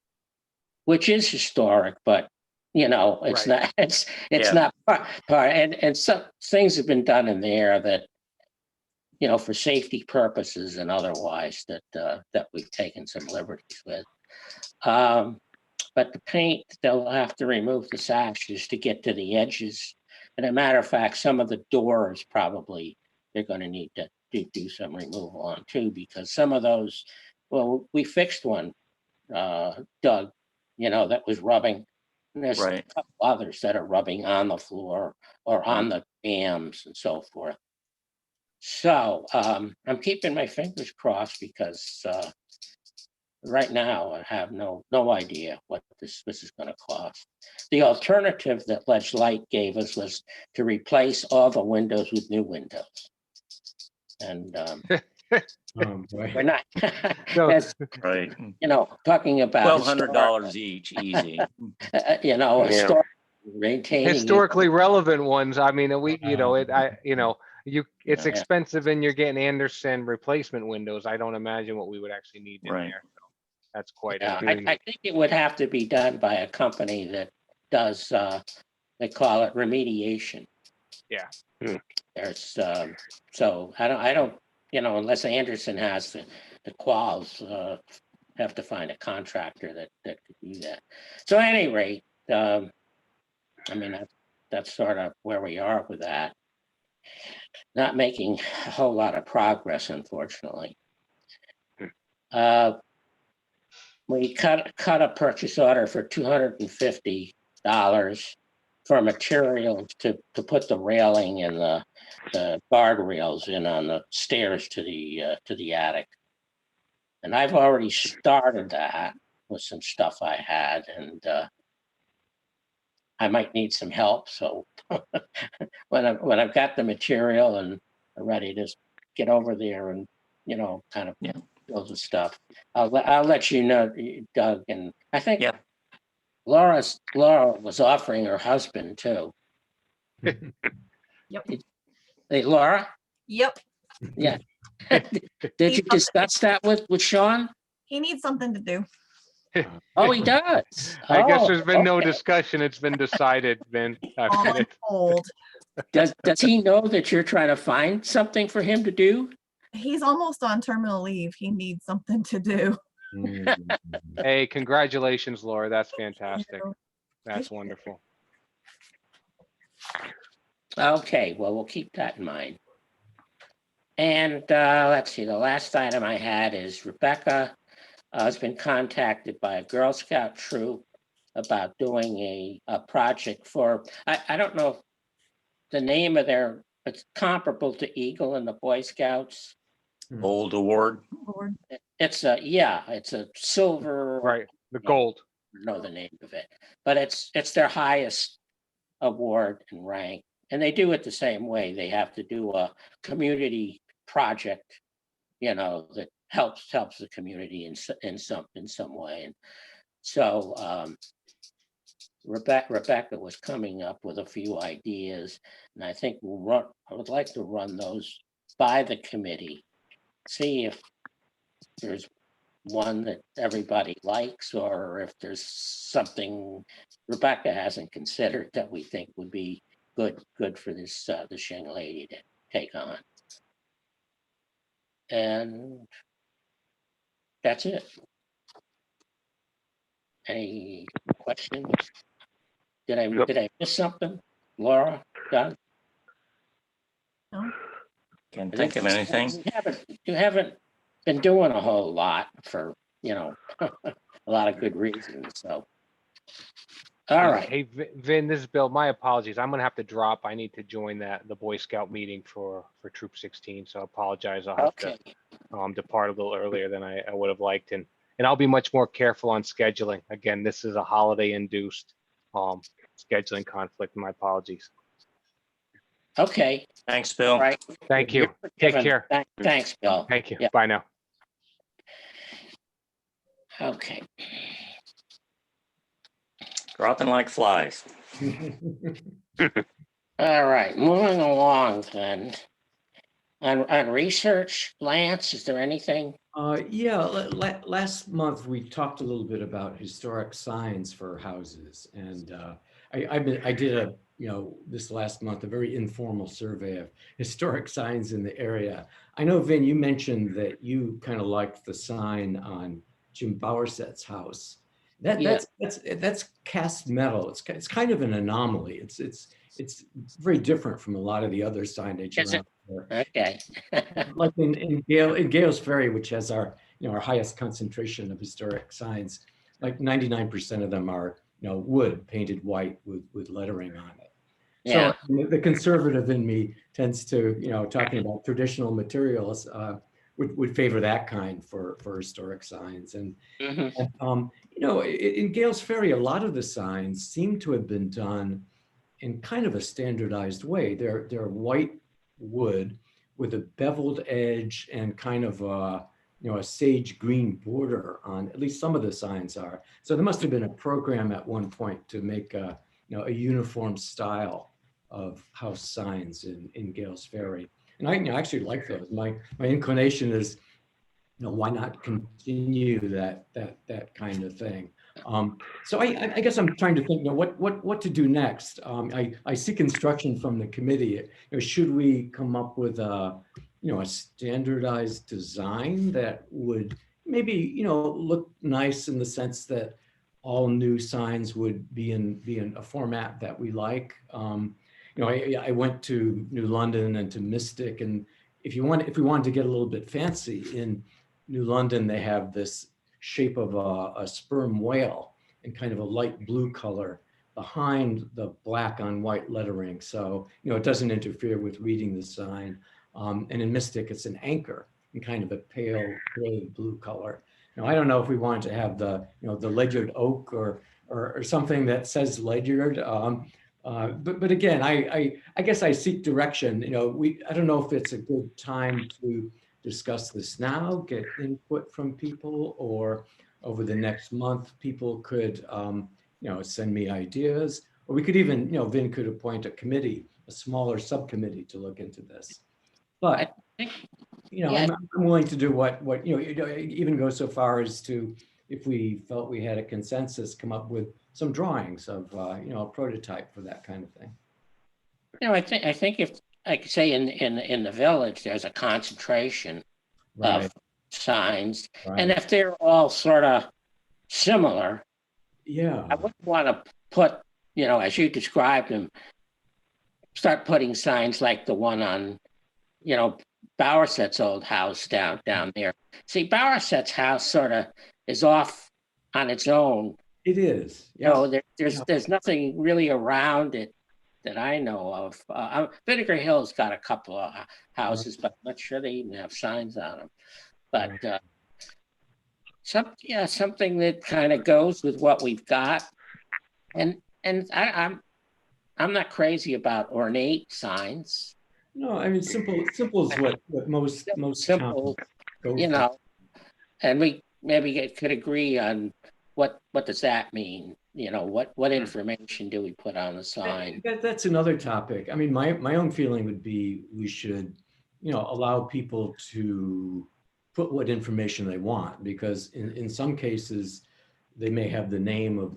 which is historic, but you know, it's not not part. And some things have been done in there that, you know, for safety purposes and otherwise that we've taken some liberties with. But the paint, they'll have to remove the sashes to get to the edges. And as a matter of fact, some of the doors probably they're going to need to do some removal on too, because some of those, well, we fixed one, Doug, you know, that was rubbing. And there's a couple others that are rubbing on the floor or on the jambs and so forth. So I'm keeping my fingers crossed because right now I have no idea what this is going to cost. The alternative that Ledge Light gave us was to replace all the windows with new windows. And we're not, that's, Right. you know, talking about $1,200 each, easy. you know, maintaining it. Historically relevant ones. I mean, it's Yeah. expensive and you're getting Anderson replacement windows. I don't imagine what we would actually need in Right. there. So that's quite Yeah, an I think it would have to be done by a company that does, they call it remediation. Yeah. There's, so I don't, unless Anderson has the quals, have to find a contractor that could do that. So at any rate, I mean, that's sort of where we are with that. Not making a whole lot of progress, unfortunately. We cut a purchase order for $250 for materials to put the railing and the guardrails in on the stairs to the attic. And I've already started that with some stuff I had, and I might need some help. So when I've got the material and I'm ready to get over there and kind of build the stuff, I'll let you know, Doug. And I think Laura was offering her husband too. Yep. Hey, Laura. Yep. Yeah. Did you discuss that with Sean? He needs something to do. Oh, he does. I guess Oh, there's been no okay. discussion. It's been decided, Vin. All I'm told. Does he know that you're trying to find something for him to do? He's almost on terminal leave. He needs something to do. Hey, congratulations, Laura. That's fantastic. know. That's wonderful. Okay, well, we'll keep that in mind. And let's see, the last item I had is Rebecca has been contacted by a Girl Scout troop about doing a project for, I don't know the name of it's comparable to Eagle and the Boy Scouts. Gold award. Lord. It's a silver. Right, the gold. I don't know the name of it, but it's their highest award and rank. And they do it the same way. They have to do a community project, that helps the community in some way. And so Rebecca was coming up with a few ideas, and I think I would like to run those by the committee, see if there's one that everybody likes, or if there's something Rebecca hasn't considered that we think would be good for this young lady to take on. And that's it. Any questions? Did I miss something? Laura, Doug? No. Can't think of anything. You haven't been doing a whole lot for, a lot of good reasons. So, all right. Hey, Vin, this is Bill. My apologies. I'm gonna have to drop. I need to join the Boy Scout meeting for Troop 16. So I apologize. I'll have to depart a little earlier than I would have liked, and I'll be much more careful on scheduling. Again, this is a holiday-induced scheduling conflict. My apologies. Okay. Thanks, Bill. All right. Thank you. Take care. Thanks, Bill. Thank you. Yeah. Bye now. Okay. Dropping like flies. All right. Moving along then. On research, Lance, is there anything? Last month we talked a little bit about historic signs for houses, and I did this last month a very informal survey of historic signs in the area. I know, Vin, you mentioned that you kind of liked the sign on Jim Bowerset's house. That's cast metal. It's kind of an anomaly. It's very different from a lot of the other signage around there. Okay. Like in Gales Ferry, which has our highest concentration of historic signs, like 99% of them are wood painted white with lettering on it. Yeah. So the conservative in me tends to talking about traditional materials would favor that kind for historic signs. And in Gales Ferry, a lot of the signs seem to have been done in kind of a standardized way. They're white wood with a beveled edge and kind of a sage green border on, at least some of the signs are. So there must have been a program at one point to make a uniform style of house signs in Gales Ferry. And I actually like those. My inclination is, why not continue that kind of thing? So I guess I'm trying to think, what to do next. I seek instruction from the committee. Should we come up with a standardized design that would maybe look nice in the sense that all new signs would be in a format that we like. I went to New London and to Mystic, and if we wanted to get a little bit fancy, in New London they have this shape of a sperm whale in kind of a light blue color behind the black on white lettering, so it doesn't interfere with reading the sign. And in Mystic it's an anchor in kind of a pale gray blue color. I don't know if we wanted to have the the Ledyard oak or something that says Ledyard. But again, I guess I seek direction. I don't know if it's a good time to discuss this now, get input from people, or over the next month, people could send me ideas, or we could even, Vin could appoint a committee, a smaller subcommittee to look into this. But I'm willing to do what even go so far as to, if we felt we had a consensus, come up with some drawings of a prototype for that kind of thing. I think if, like say in the village, there's a concentration Right. of signs, Right. and if they're all sort of similar, Yeah. I wouldn't want to put, as you described them, start putting signs like the one on, Bowerset's old house down there. See, Bowerset's house sort of is off on its own. It is. Yeah. There's nothing really around it that I know of. Vinegar Hill's got a couple of houses, but I'm not sure they even have signs on them. But something that kind of goes with what we've got. And I'm not crazy about ornate signs. No, I mean simple is what most simple, go for. And we maybe could agree on what does that mean? What information do we put on the sign? That's another topic. I mean, my own feeling would be we should, allow people to put what information they want, because in some cases they may have the name of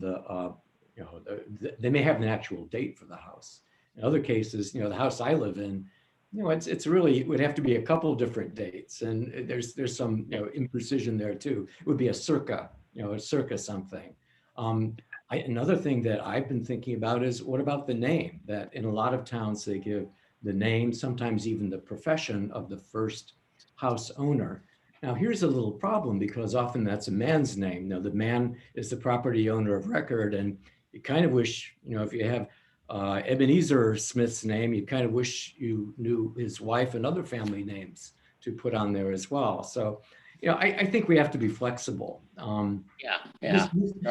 they may have an actual date for the house. In other cases, the house I live in, it's really, it would have to be a couple of different dates, and there's some imprecision there too. It would be a circa something. Another thing that I've been thinking about is, what about the name? That in a lot of towns they give the name, sometimes even the profession of the first house owner. Now here's a little problem, because often that's a man's name. The man is the property owner of record, and you kind of wish, if you have Ebenezer Smith's name, you kind of wish you knew his wife and other family names to put on there as well. So, I think we have to be flexible.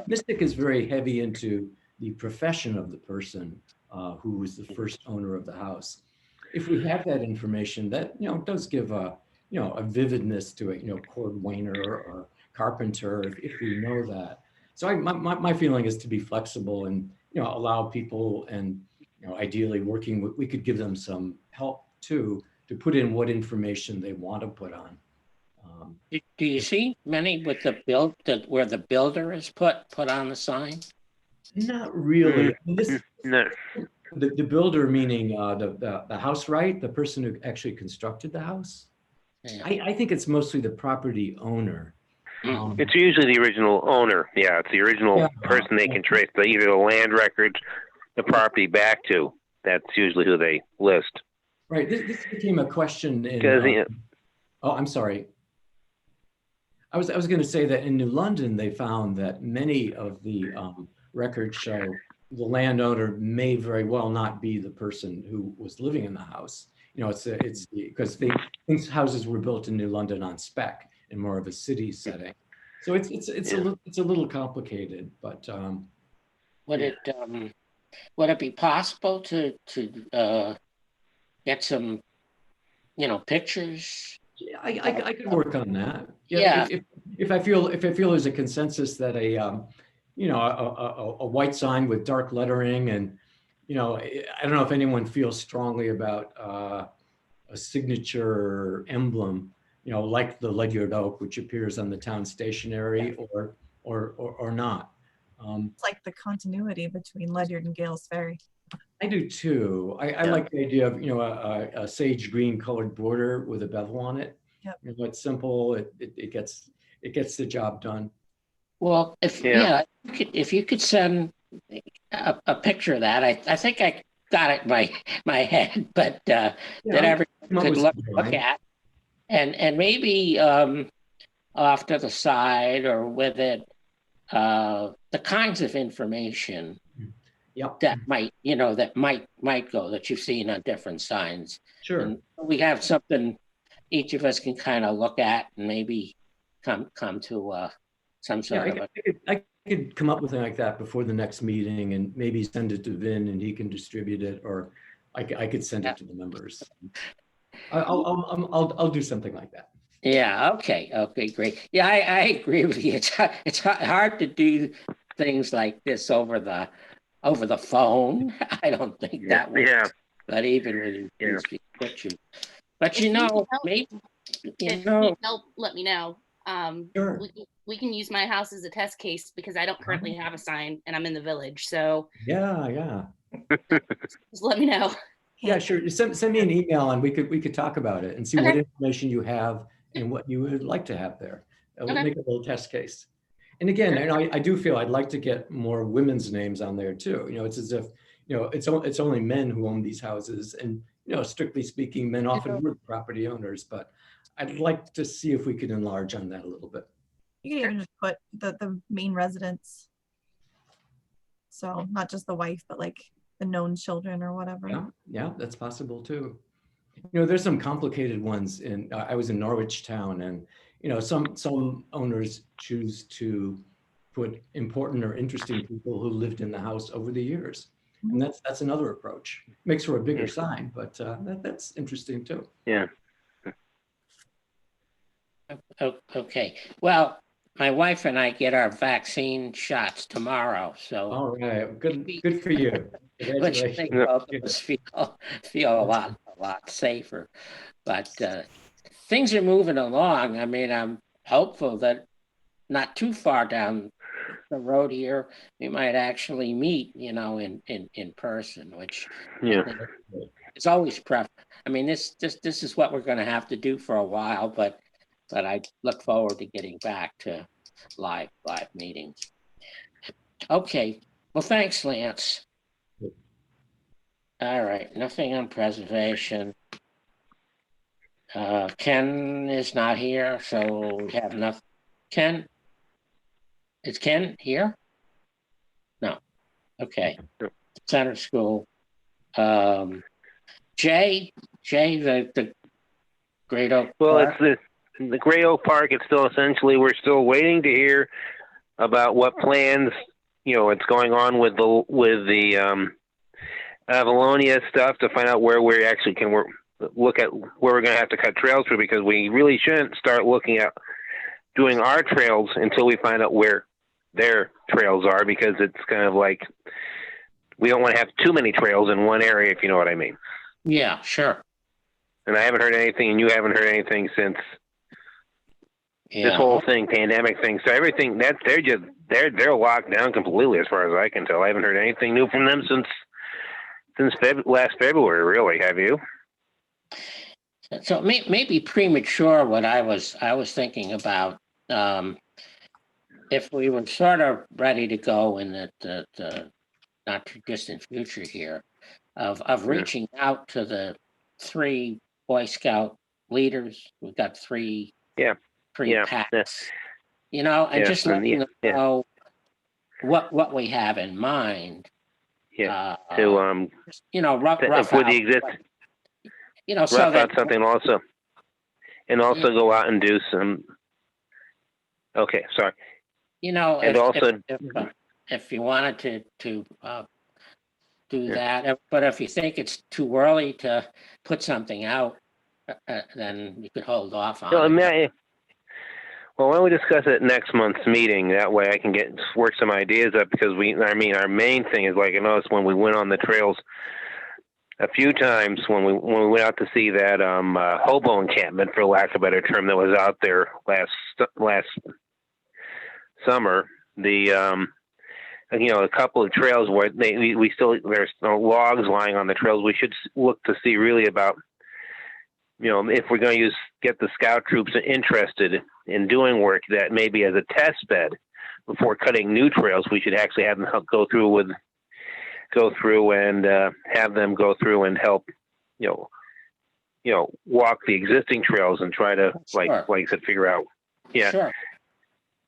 Mystic is very heavy into the profession of the person who was the first owner of the house. If we have that information, that does give a vividness to it. Cordwainer or carpenter, if we know that. So my feeling is to be flexible and allow people, and ideally we could give them some help too, to put in what information they want to put on. Do you see many with where the builder is put on the sign? Not really. No. The builder, meaning the house, right? The person who actually constructed the house. Yeah. I think it's mostly the property owner. It's usually the original owner. Yeah, it's the original person they can trace either the land records, the property back to. That's usually who they list. Right. This became a question in. Oh, I'm sorry. I was going to say that in New London they found that many of the records show the landowner may very well not be the person who was living in the house. It's because these houses were built in New London on spec in more of a city setting, so it's a little complicated. But would it be possible to get some pictures? Yeah, I could work on that. Yeah. If I feel there's a consensus that you know, a white sign with dark lettering and, you know, I don't know if anyone feels strongly about a signature emblem, you know, like the Ledyard oak, which appears on the town stationery or not. It's like the continuity between Ledyard and Gales Ferry. I do too. I like the idea of, you know, a sage green colored border with a bevel on it. Yep. You know, it's simple. It gets the job done. Well, if you could send a picture of that, I think I got it in my head, but that everyone could look at, and maybe off to the side or with it, the kinds of information that might go that you've seen on different signs. Sure. And we have something each of us can kind of look at and maybe come to some sort of I could come up with something like that before the next meeting and maybe send it to Vin and he can distribute it, or I could send it to the members. I'll do something like that. Yeah. Okay, great. Yeah, I agree with you. It's hard to do things like this over the phone. I don't think that works. Yeah. But even when you put you, but If you need help, maybe if you need help, let me know. Sure. We can use my house as a test case because I don't currently have a sign and I'm in the village. So Yeah. just let me know. Yeah, sure. Send me an email and we could talk about it and see what information you have and what you would like to have there. We'll make a little test case. And again, and I do feel I'd like to get more women's names on there too. You know, it's as if, you know, it's only men who own these houses, and, you know, strictly speaking, men often were property owners, but I'd like to see if we could enlarge on that a little bit. You can even just put the main residence. So not just the wife, but like the known children or whatever. Yeah, that's possible too. You know, there's some complicated ones I was in Norwich town, and, you know, some owners choose to put important or interesting people who lived in the house over the years. And that's another approach. Makes for a bigger sign, but that's interesting too. Yeah. Okay. Well, my wife and I get our vaccine shots tomorrow, so. All right, good for you. Which I think both of us feel a lot safer. But things are moving along. I mean, I'm hopeful that not too far down the road here, we might actually meet, you know, in person, which it's always preferred. I mean, this is what we're going to have to do for a while, but I look forward to getting back to live meetings. Okay. Well, thanks, Lance. All right. Nothing on preservation. Ken is not here, so we have nothing. Ken? Is Ken here? No. Okay. Center School. Jay, the Great Oak Park. Well, it's the Great Oak Park. It's still essentially, we're still waiting to hear about what plans, you know, it's going on with the Avalonia stuff to find out where we actually can look at where we're going to have to cut trails for, because we really shouldn't start looking at doing our trails until we find out where their trails are, because it's kind of like we don't want to have too many trails in one area, if you know what I mean. Yeah, sure. And I haven't heard anything, and you haven't heard anything since this whole thing, pandemic thing. So everything that they're locked down completely, as far as I can tell. I haven't heard anything new from them since last February. Really, have you? So maybe premature. What I was thinking about, if we were sort of ready to go in the not too distant future here, of reaching out to the 3 Boy Scout leaders. We've got 3 packs, you know, and just letting them know what we have in mind. Yeah. To you know, rough out the existing, you know, so that something also, and also go out and do some. Okay, sorry. You know, and if you wanted to do that, but if you think it's too early to put something out, then you could hold off on it. Well, why don't we discuss it next month's meeting? That way I can work some ideas up, because our main thing is, like, I noticed when we went on the trails a few times, when we went out to see that hobo encampment, for lack of a better term, that was out there last summer, a couple of trails where there's logs lying on the trails. We should look to see really about, if we're going to get the scout troops interested in doing work, that maybe as a test bed before cutting new trails, we should actually have them go through and have them go through and help, walk the existing trails and try to, like I said, figure out. Yeah. Sure.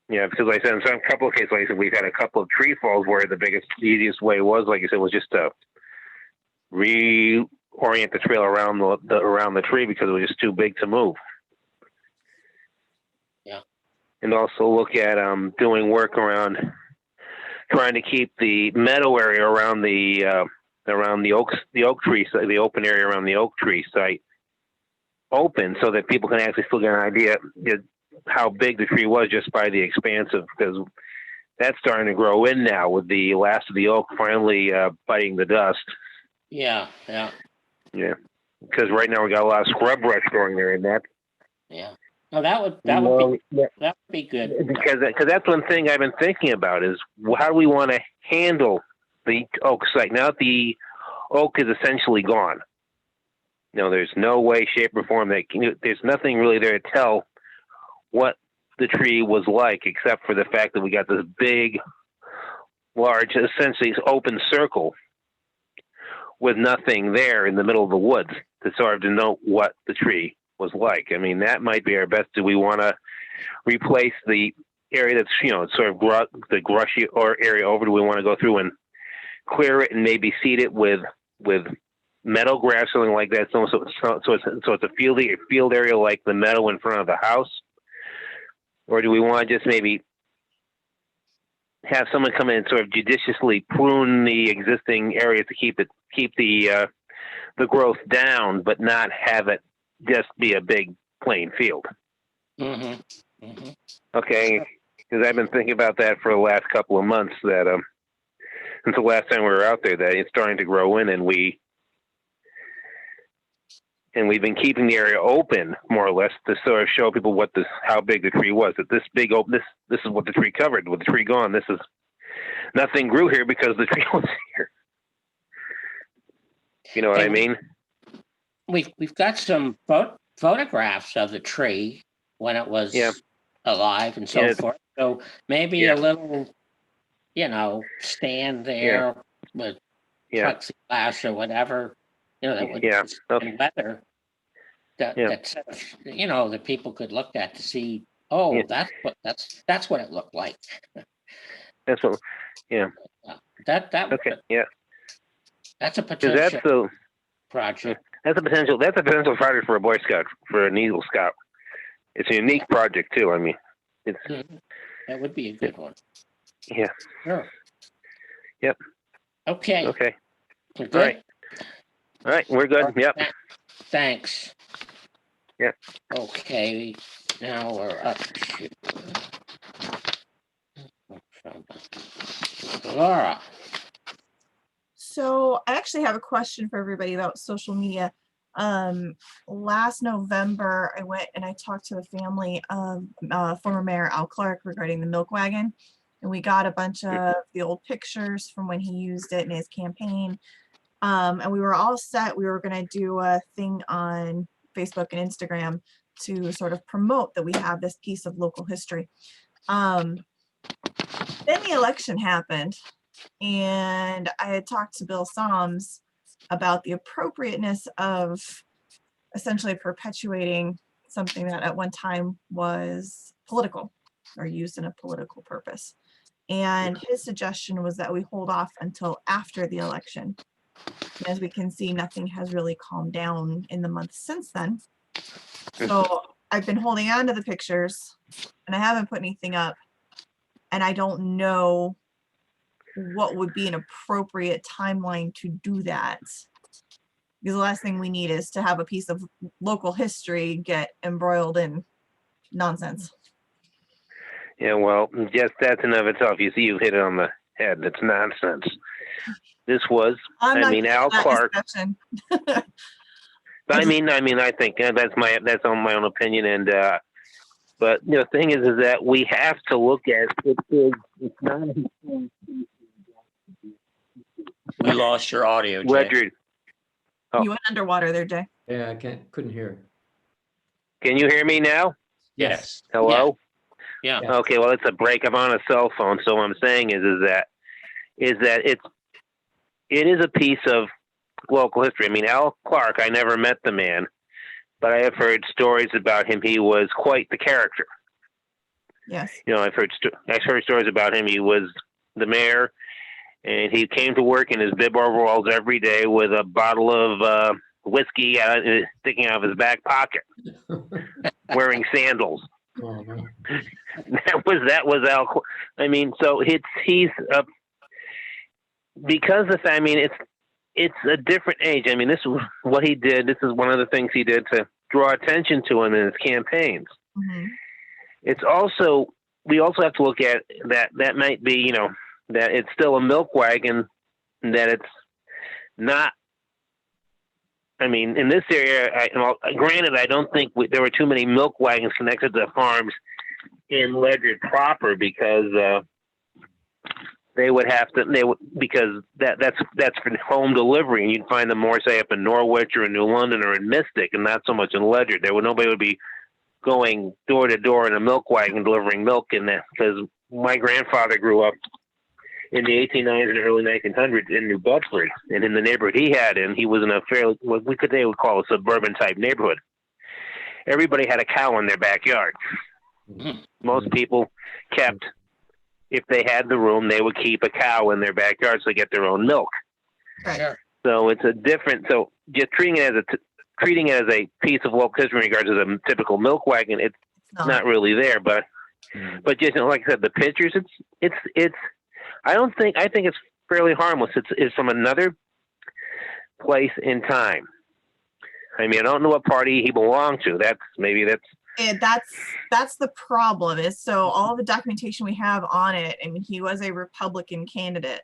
Yeah, because like I said, in some couple of cases, like I said, we've had a couple of tree falls where the easiest way was, like I said, was just to reorient the trail around the tree, because it was just too big to move. Yeah. And also look at doing work around trying to keep the meadow area around the oak tree, the open area around the oak tree site open, so that people can actually still get an idea how big the tree was just by the expansive, because that's starting to grow in now with the last of the oak finally biting the dust. Yeah. Yeah, because right now we got a lot of scrub brush growing there, and that. Yeah. No, that would be good. Because that's one thing I've been thinking about is, how do we want to handle the oak site now that the oak is essentially gone? There's no way, shape, or form there's nothing really there to tell what the tree was like, except for the fact that we got this big, large, essentially open circle with nothing there in the middle of the woods to sort of denote what the tree was like. I mean, that might be our best. Do we want to replace the area that's, sort of the grushy area over? Do we want to go through and clear it and maybe seed it with meadow grass, something like that? So it's a field area like the meadow in front of the house? Or do we want to just maybe have someone come in and sort of judiciously prune the existing area to keep the growth down, but not have it just be a big plain field? Mm-hmm. Mm-hmm. Okay, because I've been thinking about that for the last couple of months. That since the last time we were out there, that it's starting to grow in, and we've been keeping the area open more or less to sort of show people how big the tree was. That this is what the tree covered. With the tree gone, nothing grew here because the tree was here. You know what I mean? We've got some photographs of the tree when it was alive and so forth. So maybe a little, stand there with plexiglass or whatever. That would weather that that people could look at to see. Oh, that's what it looked like. That's what. Yeah. That okay. Yeah. That's a potential project. That's a potential project for a Boy Scout, for an Eagle Scout. It's a unique project too. I mean, that would be a good one. Yeah. Sure. Yep. Okay. Okay. We're good. All right, we're good. Yep. Thanks. Yep. Okay, now we're up to Laura. So I actually have a question for everybody about social media. Last November, I went and I talked to the family of former Mayor Al Clark regarding the milk wagon. And we got a bunch of the old pictures from when he used it in his campaign. And we were all set. We were going to do a thing on Facebook and Instagram to sort of promote that we have this piece of local history. Then the election happened, and I had talked to Bill Soms about the appropriateness of essentially perpetuating something that at one time was political or used in a political purpose. And his suggestion was that we hold off until after the election. And as we can see, nothing has really calmed down in the months since then. So I've been holding on to the pictures and I haven't put anything up. And I don't know what would be an appropriate timeline to do that. Because the last thing we need is to have a piece of local history get embroiled in nonsense. Yeah, well, just that's in of itself. You see, you've hit it on the head. It's nonsense. This was, I'm I not mean, getting Al that Clark. discussion. I mean, I think that's on my own opinion, and but you know, the thing is that we have to look at it. It's not We lost your audio, Jay. Ledyard. Oh. You went underwater there, Jay. Yeah, couldn't hear. Can you hear me now? Yes. Hello. Yeah. Okay. Well, it's a break. I'm on a cell phone, so what I'm saying is that it is a piece of local history. I mean, Al Clark. I never met the man, but I have heard stories about him. He was quite the character. Yes. You know, I've heard stories about him. He was the mayor, and he came to work in his bib overalls every day with a bottle of whiskey sticking out of his back pocket, wearing sandals. Oh, no. That was Al. I mean, so he's because of, I mean, it's a different age. I mean, this is what he did. This is one of the things he did to draw attention to him in his campaigns. Mhm. It's also, we also have to look at that might be, you know, that it's still a milk wagon, that it's not. I mean, in this area, granted, I don't think there were too many milk wagons connected to farms in Ledyard proper, because they would have to, because that's for home delivery, and you'd find them more, say, up in Norwich or in New London or in Mystic, and not so much in Ledyard. Nobody would be going door to door in a milk wagon delivering milk in that, because my grandfather grew up in the 1890s and early 1900s in New Bedford, and in the neighborhood he was in a fairly, what we would call a suburban type neighborhood. Everybody had a cow in their backyard. Mm-hmm. Most people kept, if they had the room, they would keep a cow in their backyard so they get their own milk. Right. Sure. So it's a different, so just treating it as a piece of local history in regards to the typical milk wagon, it's not really there. But just like I said, the pictures, it's. I think it's fairly harmless. It's from another place in time. I mean, I don't know what party he belonged to. That's. That's the problem, is so all the documentation we have on it, I mean, he was a Republican candidate,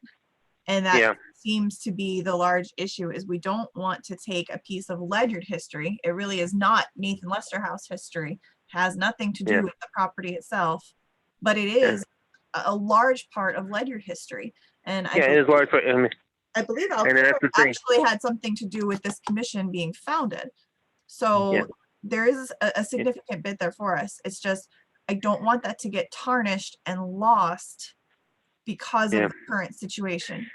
and that seems to be the large issue, is we don't want to take a piece of Ledyard history. It really is not Nathan Lester House history, has nothing to do with the property itself, but it is a large part of Ledyard history. And it is large. I believe Al actually had something to do with this commission being founded. So there is a significant bit there for us. It's just, I don't want that to get tarnished and lost because of the current situation.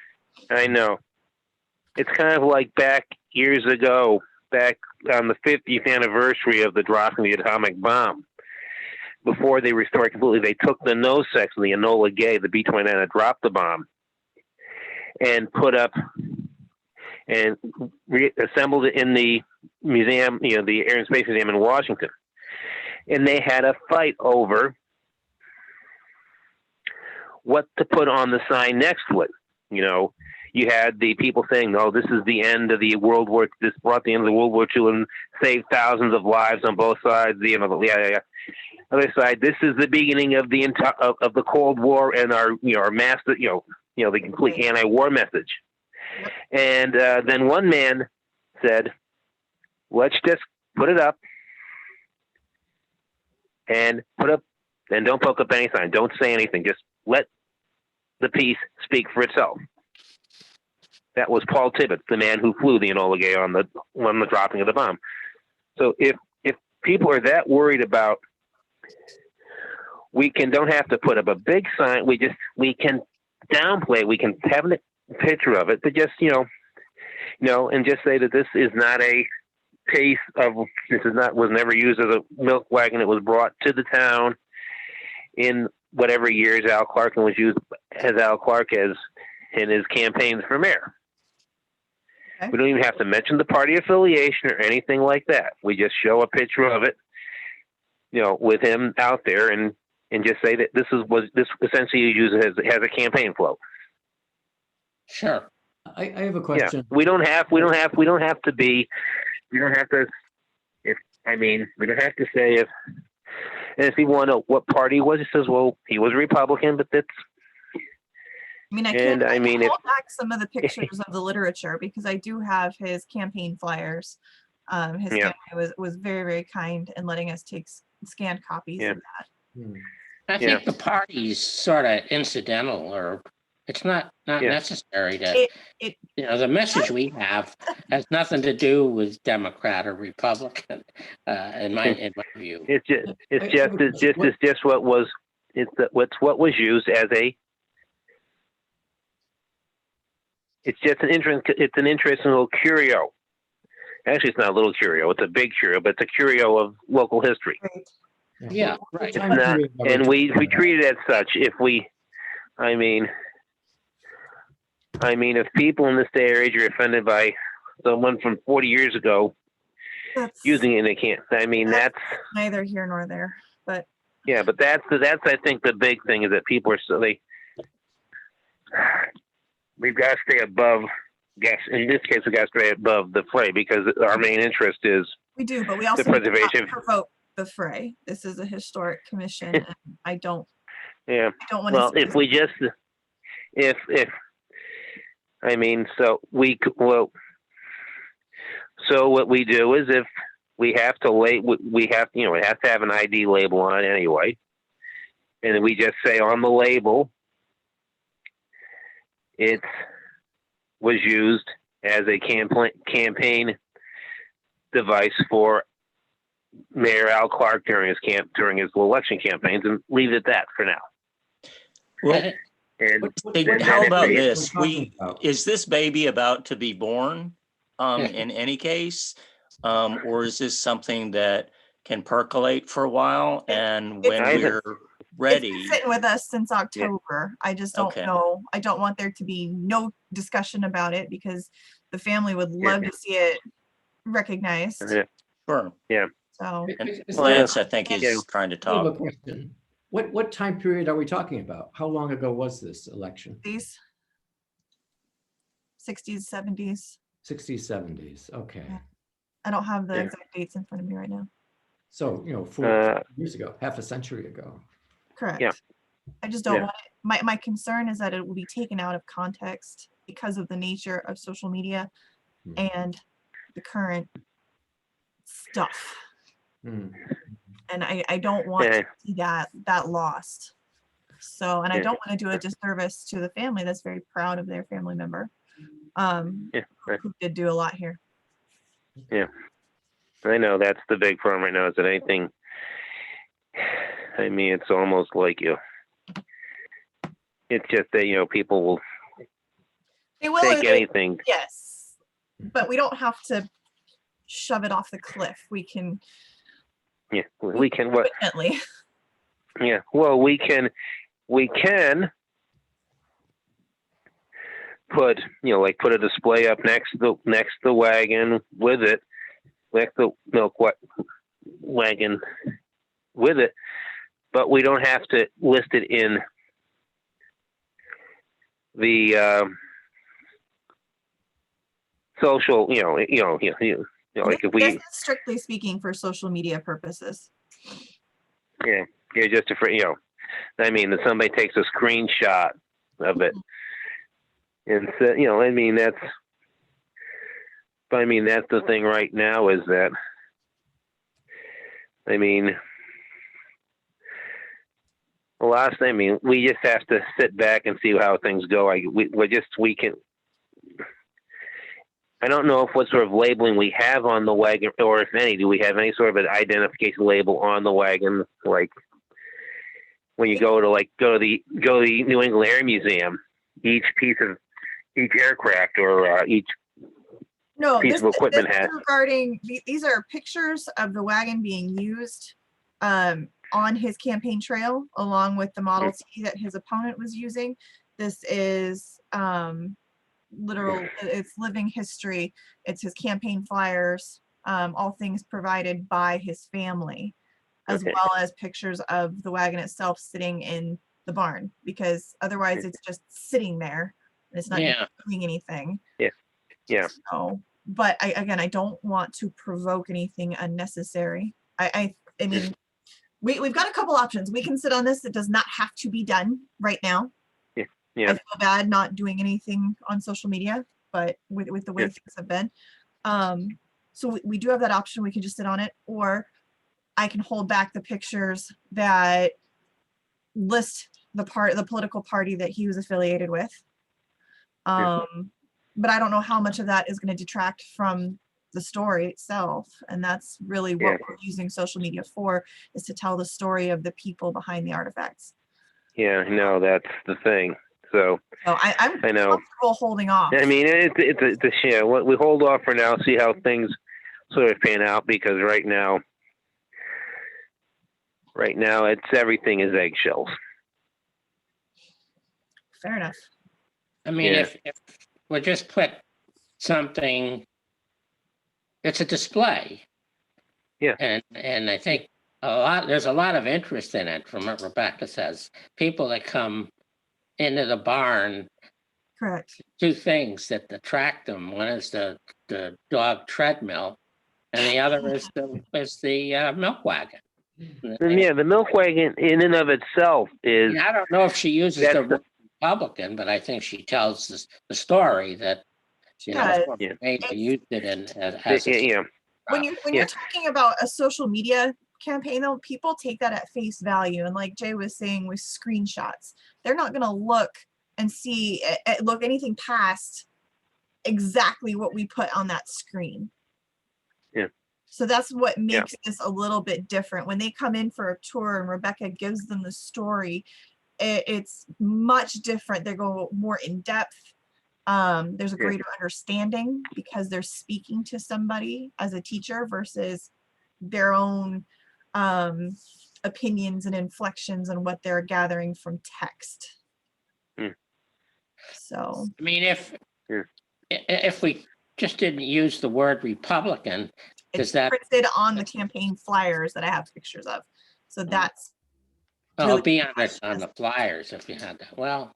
I know. It's kind of like back years ago, back on the 50th anniversary of the dropping of the atomic bomb. Before they restored completely, they took the nose section, the Enola Gay, the B-29 that dropped the bomb, and put up and assembled it in the museum, you know, the Air and Space Museum in Washington. And they had a fight over what to put on the sign next to it. You know, you had the people saying, "No, this is the end of the World War. This brought the end of the World War II and saved thousands of lives on both sides." Other side, this is the beginning of the of the Cold War and our master, the complete anti-war message. And then one man said, "Let's just put it up and don't poke up any sign. Don't say anything. Just let the piece speak for itself." That was Paul Tibbets, the man who flew the Enola Gay on the dropping of the bomb. So if people are that worried about, don't have to put up a big sign. We can downplay it. We can have a picture of it, but just and just say that this is not a piece of, was never used as a milk wagon. It was brought to the town in whatever years Al Clark was used as Al Clark as in his campaigns for mayor. Okay. We don't even have to mention the party affiliation or anything like that. We just show a picture of it, with him out there, and just say that this essentially uses as a campaign float. Sure. I have a question. Yeah. We don't have to say And if people want to know what party he was, he says, well, he was a Republican, but that's, I mean, I and can I mean, if, hold back some of the pictures of the literature because I do have his campaign flyers. His Yeah. family was very, very kind in letting us take scanned copies Yeah. of that. Hmm. I think the party's sort of incidental, or it's not Yeah. necessary to, It the message we have has nothing to do with Democrat or Republican, in my view. it's just what was, what was used as a, it's just an interesting little curio. Actually, it's not a little curio, it's a big curio, but it's a curio of local history. Right. Yeah, What right. time It's not, period are we and we talking about? treat it as such. If people in this day or age are offended by someone from 40 years ago That's using it and they can't, that's, neither here nor there, but yeah, but that's I think the big thing is that people are we've got to stay above, in this case, we got to stay above the fray because our main interest is we do, but we also need to not preservation. provoke the fray. This is a historic commission, and I don't Yeah. want to. Well, if we just, so what we do is if we have to we have to have an ID label on it anyway. And then we just say on the label, it was used as a campaign device for Mayor Al Clark during his election campaigns, and leave it at that for now. Well, And how about if this? Talking about- Is this baby about to be born in any case? Or is this something that can percolate for a while and when we're It's ready? been sitting with us since October. I just don't Okay. know. I don't want there to be no discussion about it because the family would love to see it recognized. Sure. So And Lance, I think, is trying to I have a talk. question. What time period are we talking about? How long ago was this election? these 60s, 70s. 60s, 70s. Okay. Yeah. I don't have the Yeah. exact dates in front of me right now. So, 40 years ago, half a century ago. Correct. Yeah. I just don't Yeah. want it. My concern is that it will be taken out of context because of the nature of social media and the current stuff. Hmm. And I don't want to see that lost. So, and I don't want to do a disservice to the family that's very proud of their family member. Who did do a lot here. Yeah, I know that's the big problem right now. Is that anything? It's almost like it's just that people will They will take or they- anything. Yes, but we don't have to shove it off the cliff. We can. Yeah, we can. What? Gently. Yeah, well, we can put put a display up next to the wagon with it, next to milk wagon with it, but we don't have to list it in the social. Like if we. This is strictly speaking for social media purposes. Yeah, just that somebody takes a screenshot of it and so, that's the thing right now is that we just have to sit back and see how things go. I don't know if what sort of labeling we have on the wagon, or if any, do we have any sort of an identification label on the wagon? Like when you go to the New England Air Museum, each aircraft or each piece of equipment has. Regarding these are pictures of the wagon being used on his campaign trail, along with the Model T that his opponent was using. This is it's living history. It's his campaign flyers, all things provided by his family, as well as pictures of the wagon itself sitting in the barn, because otherwise it's just sitting there and it's not doing anything. Yeah. So, but I don't want to provoke anything unnecessary. I mean, we've got a couple options. We can sit on this. It does not have to be done right now. Yeah. I feel bad not doing anything on social media, but with the way Yeah. things have been. So we do have that option. We can just sit on it, or I can hold back the pictures that list the political party that he was affiliated with. But I don't know how much of that is going to detract from the story itself. And that's really what Yeah. we're using social media for, is to tell the story of the people behind the artifacts. Yeah, no, that's the thing. So So I'm I know. comfortable holding off. I mean, it's a shame. We hold off for now, see how things sort of pan out, because right now, everything is eggshells. Fair enough. I mean, Yeah. if we just put something, it's a display. Yeah. And I think there's a lot of interest in it, from what Rebecca says. People that come into the barn, Correct. two things that attract them. One is the dog treadmill, and the other is the milk wagon. And yeah, the milk wagon in and of itself is. I don't know if she uses That's the word Republican, but I think she tells the story that former mayor used it as a Yeah. When you're talking about a social media campaign, though, people take that at face value. And like Jay was saying, with screenshots, they're not going to look and see look anything past exactly what we put on that screen. Yeah. So that's what makes this a little bit different. When they come in for a tour and Rebecca gives them the story, it's much different. They go more in depth. There's a greater understanding because they're speaking to somebody as a teacher versus their own opinions and inflections on what they're gathering from text. So I mean, if we just didn't use the word Republican, it's printed on the campaign flyers that I have pictures of. So that's really be on the flyers if you had that. Well,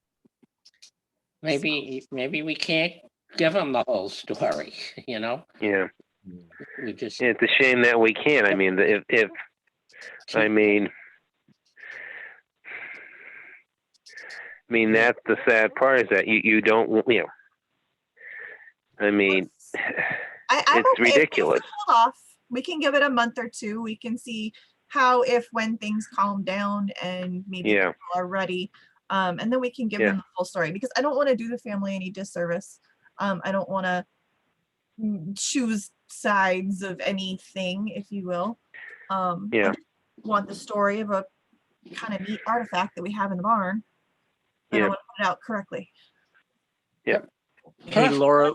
maybe we can't give them the whole story, Yeah. We just. It's a shame that we can't. I mean, I mean, that's the sad part, is that you don't, I mean, it's ridiculous. If we hold off, we can give it a month or two. We can see how, when things calm down and maybe people are ready. And then we can give them the full story, because I don't want to do the family any disservice. I don't want to choose sides of anything, if you will. I just want the story of a kind of neat artifact that we have in the barn. And I want to put it out correctly. Yeah. Hey, Laura,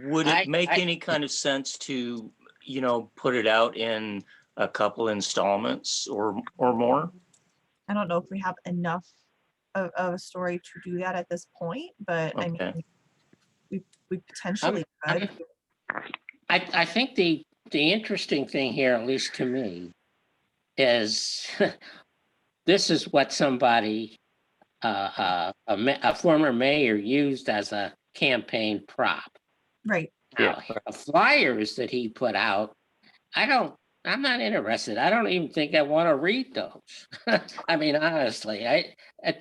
would it make any kind of sense to, put it out in a couple installments or more? I don't know if we have enough of a story to do that at this point, but I mean, we potentially could. I think the interesting thing here, at least to me, is this is what somebody, a former mayor, used as a campaign prop. Right. Now, the flyers that he put out, I'm not interested. I don't even think I want to read those. I mean, honestly,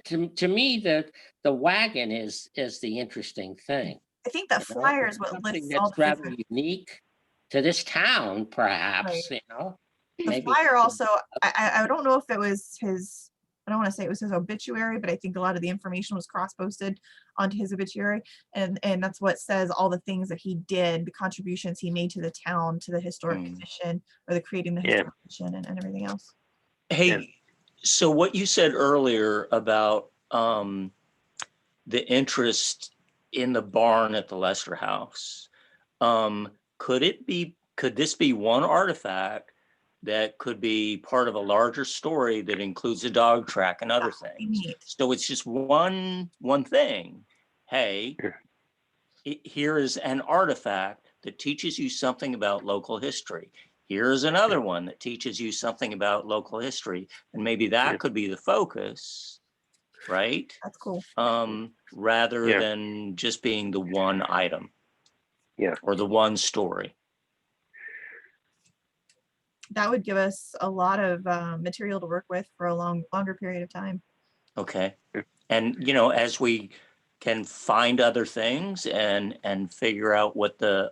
to me, the wagon is the interesting thing. I think that flyer is what lists all that's rather unique to this town, perhaps. Right. The maybe. flyer also, I don't know if it was his, I don't want to say it was his obituary, but I think a lot of the information was cross-posted onto his obituary. And that's what says all the things that he did, the contributions he made to the town, to the historic commission, or the creating the historic commission and everything else. Hey, so what you said earlier about the interest in the barn at the Lester House, could this be one artifact that could be part of a larger story that includes a dog track and other things? So it's just one thing. Hey, here is an artifact that teaches you something about local history. Here's another one that teaches you something about local history. And maybe that could be the focus, right? That's cool. Rather than just being the one item. Yeah. Or the one story. that would give us a lot of material to work with for a longer period of time. Okay. And, you know, as we can find other things and figure out what the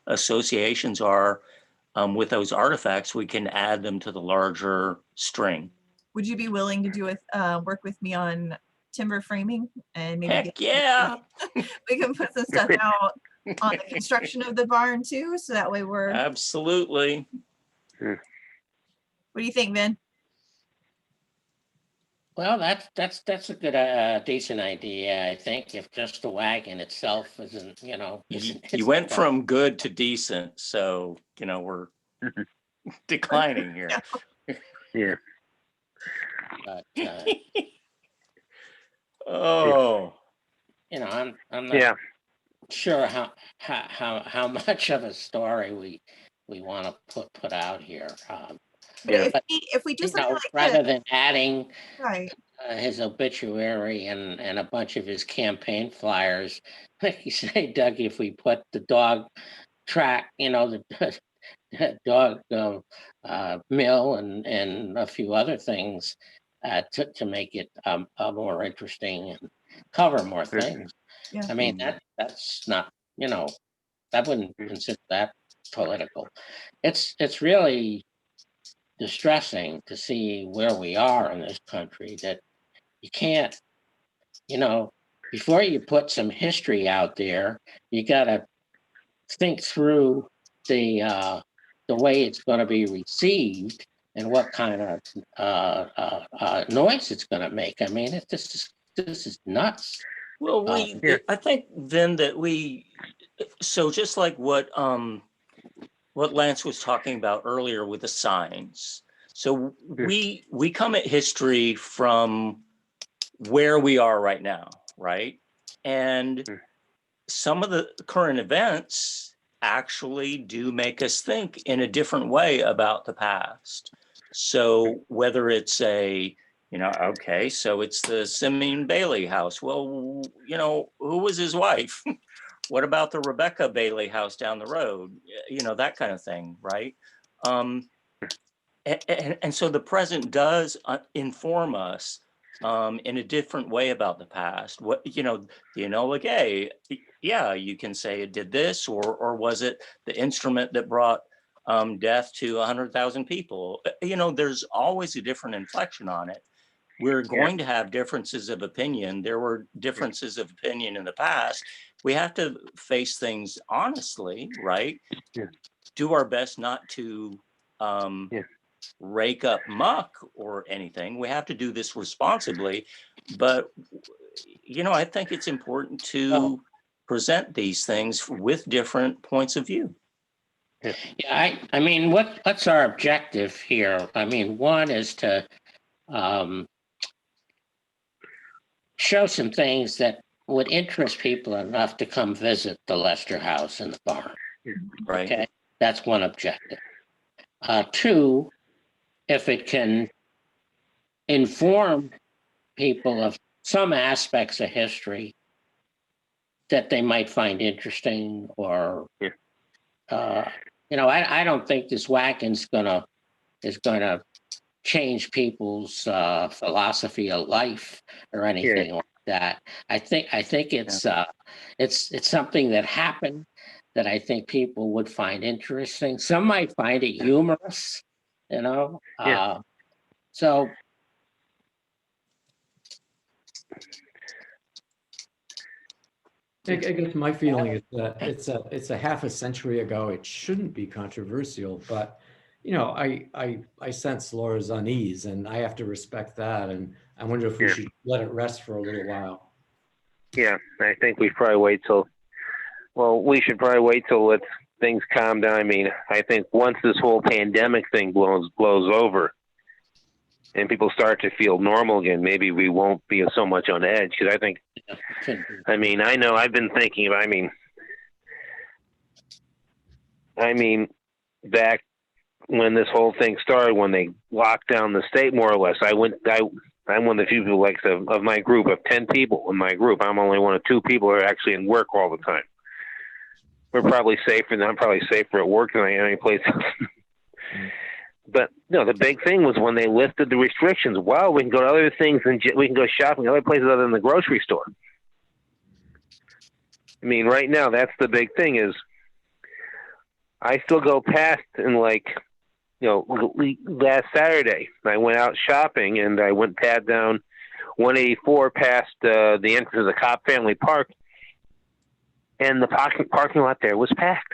associations are with those artifacts, we can add them to the larger string. Would you be willing to do work with me on timber framing and maybe Heck yeah. we can put some stuff out on the construction of the barn too, so that way we're. Absolutely. What do you think, Vin? Well, that's a good, decent idea. I think if just the wagon itself isn't, you know. You went from good to decent, so, you know, we're declining here. Yeah. But, Oh. you know, I'm not sure how much of a story we want to put out here. But if we do You something know, like rather this, than adding right? his obituary and a bunch of his campaign flyers, like you say, Doug, if we put the dog track, you know, the dog mill and a few other things to make it more interesting and cover more things. Yeah. I mean, that's not, you know, I wouldn't consider that political. It's really distressing to see where we are in this country, that you can't, you know, before you put some history out there, you got to think through the way it's going to be received and what kind of noise it's going to make. I mean, this is nuts. Well, I think then that so just like what Lance was talking about earlier with the signs. So we come at history from where we are right now, right? And some of the current events actually do make us think in a different way about the past. So whether it's okay, so it's the Simeon Bailey house. Well, you know, who was his wife? What about the Rebecca Bailey house down the road? You know, that kind of thing, right? And so the present does inform us in a different way about the past. What, you know, the Enola Gay, yeah, you can say it did this, or was it the instrument that brought death to 100,000 people? You know, there's always a different inflection on it. We're going to have differences of opinion. There were differences of opinion in the past. We have to face things honestly, right? Do our best not to rake up muck or anything. We have to do this responsibly. But, you know, I think it's important to present these things with different points of view. Yeah, I mean, what's our objective here? I mean, one is to show some things that would interest people enough to come visit the Lester house and the barn. Right. Okay, that's one objective. Two, if it can inform people of some aspects of history that they might find interesting, or you know, I don't think this wagon's is gonna change people's philosophy of life or anything like that. I think it's something that happened that I think people would find interesting. Some might find it humorous, you know. So I guess my feeling is that it's a half a century ago. It shouldn't be controversial, but you know, I sense Laura's unease, and I have to respect that. And I wonder if we should let it rest for a little while. Yeah, I think we should probably wait till things calm down. I mean, I think once this whole pandemic thing blows over and people start to feel normal again, maybe we won't be so much on edge. Because I think, I mean, I know I've been thinking of, I mean, back when this whole thing started, when they locked down the state, more or less, I'm one of the few people, of my group of 10 people in my group. I'm only one of 2 people who are actually in work all the time. We're probably safer, and I'm probably safer at work than I am any place else. But no, the big thing was when they lifted the restrictions. Well, we can go to other things and we can go shopping other places other than the grocery store. I mean, right now that's the big thing is I still go past and like, you know, last Saturday I went out shopping and I went down 184 past the entrance of the Cobb Family Park, and the parking lot there was packed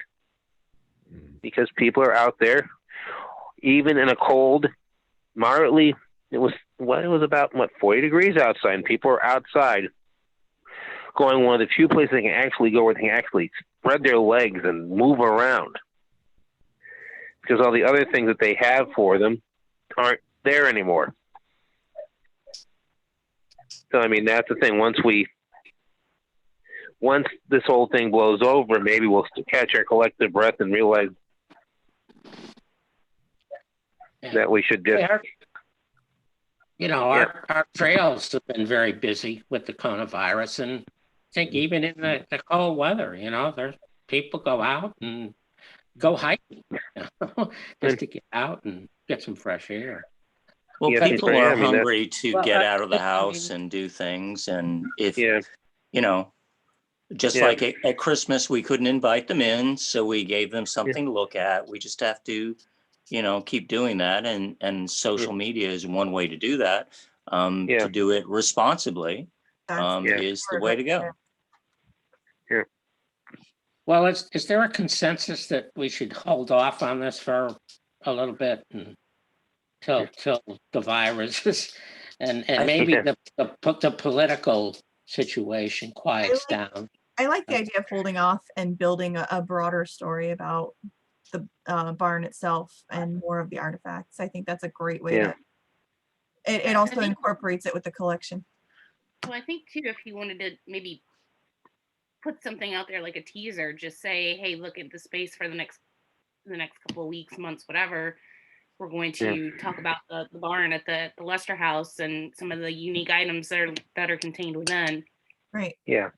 because people are out there. Even in a cold, moderately, it was about 40 degrees outside, and people are outside going one of the few places they can actually go where they can actually spread their legs and move around. Because all the other things that they have for them aren't there anymore. So, I mean, that's the thing. Once this whole thing blows over, maybe we'll catch our collective breath and realize that we should just, our trails have been very busy with the coronavirus, and I think even in the cold weather, there's people go out and go hiking, just to get out and get some fresh air. Well, Yeah, people yeah, are I mean, hungry to Well, get out of the I house mean- and do things. And if, yeah, just Yeah. like at Christmas, we couldn't invite them in, so we gave them something to look at. We just have to, keep doing that. And social media is one way to do that. Yeah. To do it responsibly That's Yeah. is the way to go. Well, is there a consensus that we should hold off on this for a little bit till the virus is, and maybe the political situation quiets down? I like the idea of holding off and building a broader story about the barn itself and more of the artifacts. I think that's a great way Yeah. to. It also incorporates it with the collection. So I think too, if you wanted to maybe put something out there like a teaser, just say, hey, look at the space for the next couple of weeks, months, whatever. We're going to talk about the barn at the Lester House and some of the unique items that are contained within. Right. Yeah.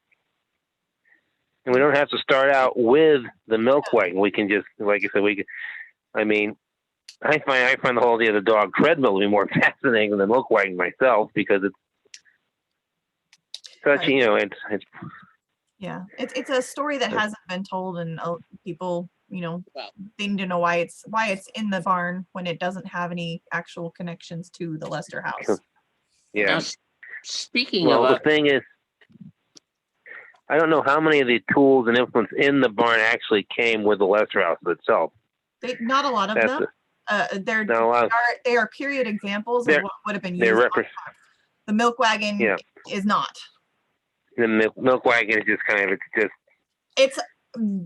And we don't have to start out with the milk wagon. We can just, like I said, I find the whole idea of the dog treadmill to be more fascinating than the milk wagon myself, because it's such, Right. it's Yeah, it's a story that hasn't been told, and people, Well- they need to know why it's in the barn when it doesn't have any actual connections to the Lester House. yeah. Now, speaking Well, the of, thing is, I don't know how many of the tools and implements in the barn actually came with the Lester House itself. Not a lot of That's them. They're Not a lot. they are period examples of They're- what would have been They're used. The milk wagon Yeah. is not. The milk wagon is just kind of, It's it's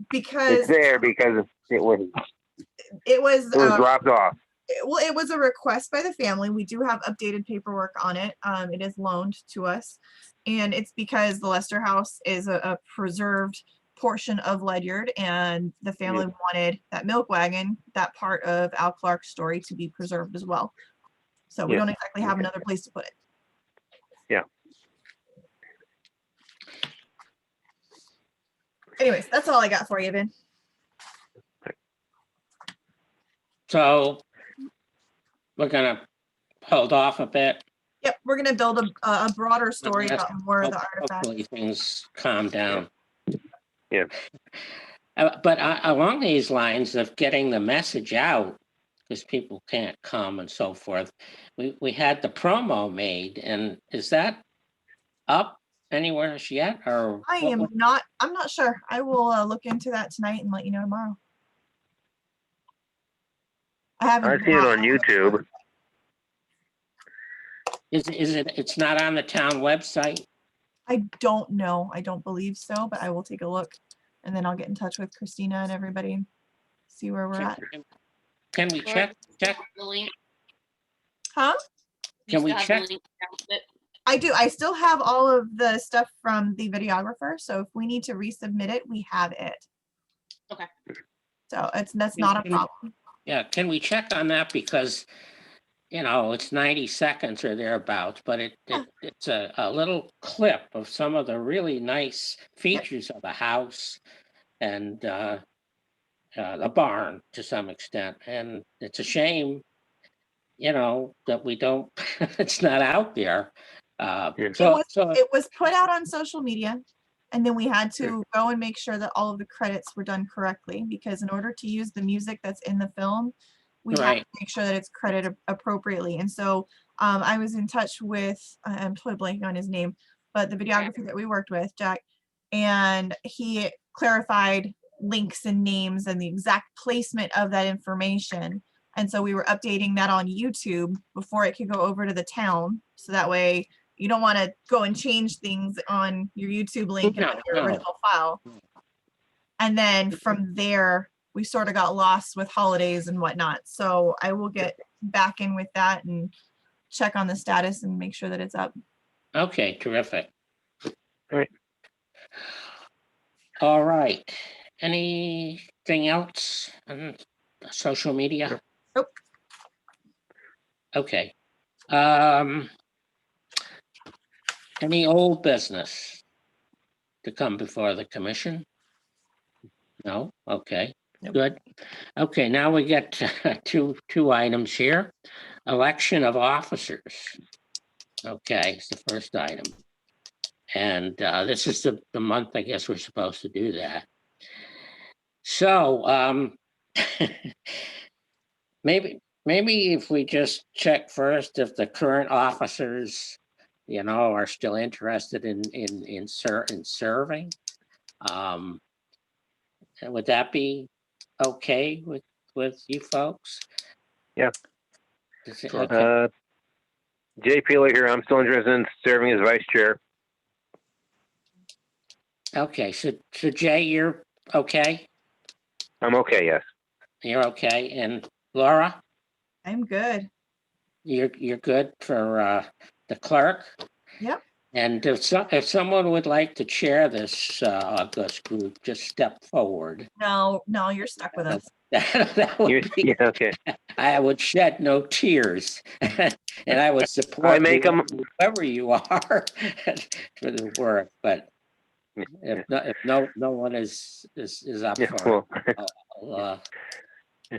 because there because it was it was dropped off. well, it was a request by the family. We do have updated paperwork on it. It is loaned to us, and it's because the Lester House is a preserved portion of Ledyard, and the family wanted that milk wagon, that part of Al Clark's story, to be preserved as well. So we Yeah. don't exactly have another place to put it. Yeah. Anyways, that's all I got for you, Vin. so we're gonna hold off a bit. Yep, we're gonna build a broader story Let's about more of the artifacts. Hopefully things calm down. Yeah. But along these lines of getting the message out, because people can't come and so forth, we had the promo made, and is that up anywhere yet, or? I'm not sure. I will look into that tonight and let you know tomorrow. I haven't. I see it on YouTube. It's not on the town website? I don't know. I don't believe so, but I will take a look, and then I'll get in touch with Christina and everybody and see where we're at. Can we check? The link. Huh? Can we still have the check? link down with it? I do. I still have all of the stuff from the videographer, so if we need to resubmit it, we have it. Okay. So that's not a problem. Yeah, can we check on that? Because, it's 90 seconds or thereabouts, but it's a little clip of some of the really nice features of the house and the barn to some extent. And it's a shame you know, that we don't, it's not out there. Yeah. It was put out on social media, and then we had to go and make sure that all of the credits were done correctly, because in order to use the music that's in the film, we have Right. to make sure that it's credited appropriately. And so I was in touch with, I'm totally blanking on his name, but the videographer that we worked with, Jack, and he clarified links and names and the exact placement of that information. And so we were updating that on YouTube before it could go over to the town. So that way you don't want to go and change things on your YouTube link and No, on your no. original file. And then from there, we sort of got lost with holidays and whatnot. So I will get back in with that and check on the status and make sure that it's up. Okay, terrific. All right. All right. Anything else on social media? Nope. Okay. Any old business to come before the commission? No? Okay, Nope. good. Okay, now we get two items here. Election of officers. Okay, it's the first item. And this is the month, I guess we're supposed to do that. So maybe if we just check first if the current officers, you know, are still interested in serving. Would that be okay with you folks? Yeah. Sure. Okay. Jay Peeler here. I'm still interested in serving as vice chair. Okay, so Jay, you're okay? I'm okay, yes. You're okay, and Laura, I'm good. you're good for the clerk? Yep. And if someone would like to chair this August group, just step forward. No, you're stuck with us. That would be, Yeah, okay. I would shed no tears, and I would support I make whoever you are for the work. But if no one is up Yeah, for it, well,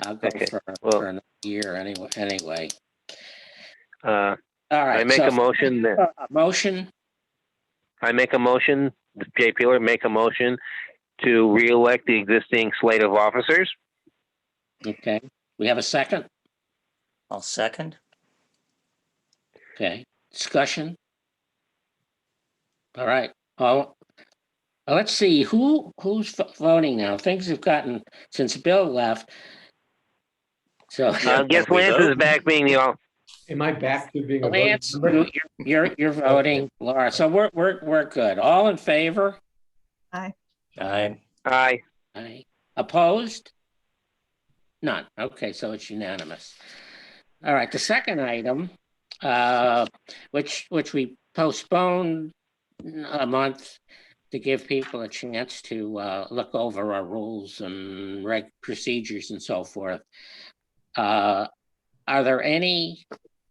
I'll go okay, for well, another year anyway. uh, All right. I make so a motion that motion. I make a motion. Jay Peeler make a motion to reelect the existing slate of officers. Okay. We have a second. I'll second. Okay. Discussion. All right. Let's see who's voting now. Things have gotten since Bill left. So Guess we Lance vote? is back being the Am I back to being a voting Lance, member? you're voting, Laura. So we're good. All in favor? Aye. Aye. Aye. Opposed? None. Okay, so it's unanimous. All right, the second item, which we postponed a month to give people a chance to look over our rules and procedures and so forth. Are there any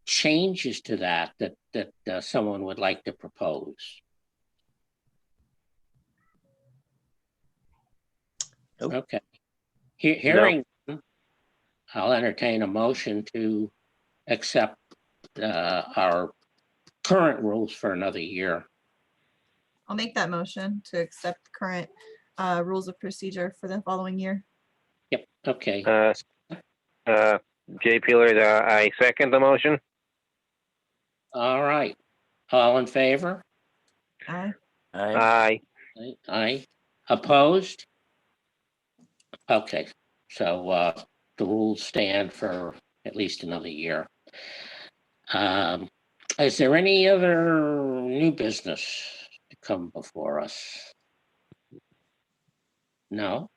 changes to that someone would like to propose? Nope. Okay. Hearing, I'll entertain a motion to accept our current rules for another year. I'll make that motion to accept current rules of procedure for the following year. Yep. Okay. Jay Peeler, I second the motion. All right. All in favor? Aye. Aye. Aye. Opposed? Okay. So the rules stand for at least another year. Is there any other new business to come before us? No?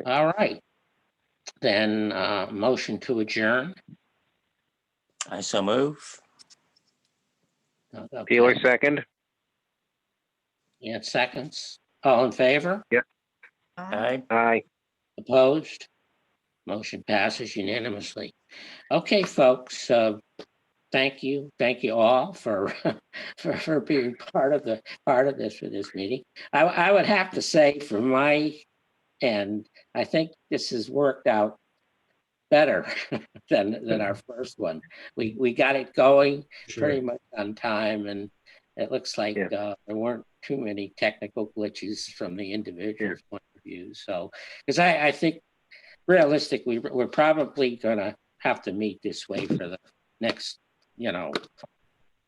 All right. Then motion to adjourn. I so move. Okay. Peeler second. Yeah, seconds. All in favor? Aye. Aye. Opposed? Motion passes unanimously. Okay, folks. Thank you all for for being part of this for this meeting. I would have to say, from my end, I think this has worked out better than our first one. We got it going pretty much on time, and it looks like there weren't too many technical glitches from the individual's point of view. So, because I think realistically, we're probably gonna have to meet this way for the next,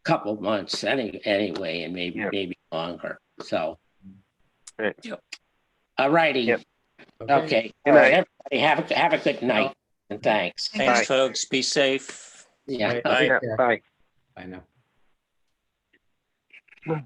couple months anyway, and maybe longer. So, all righty. Yep. Okay. Good All right, night. everybody have a good night, and thanks. Thanks, Bye. folks. Be safe. Yeah. Right. Bye. Yeah, bye. I know.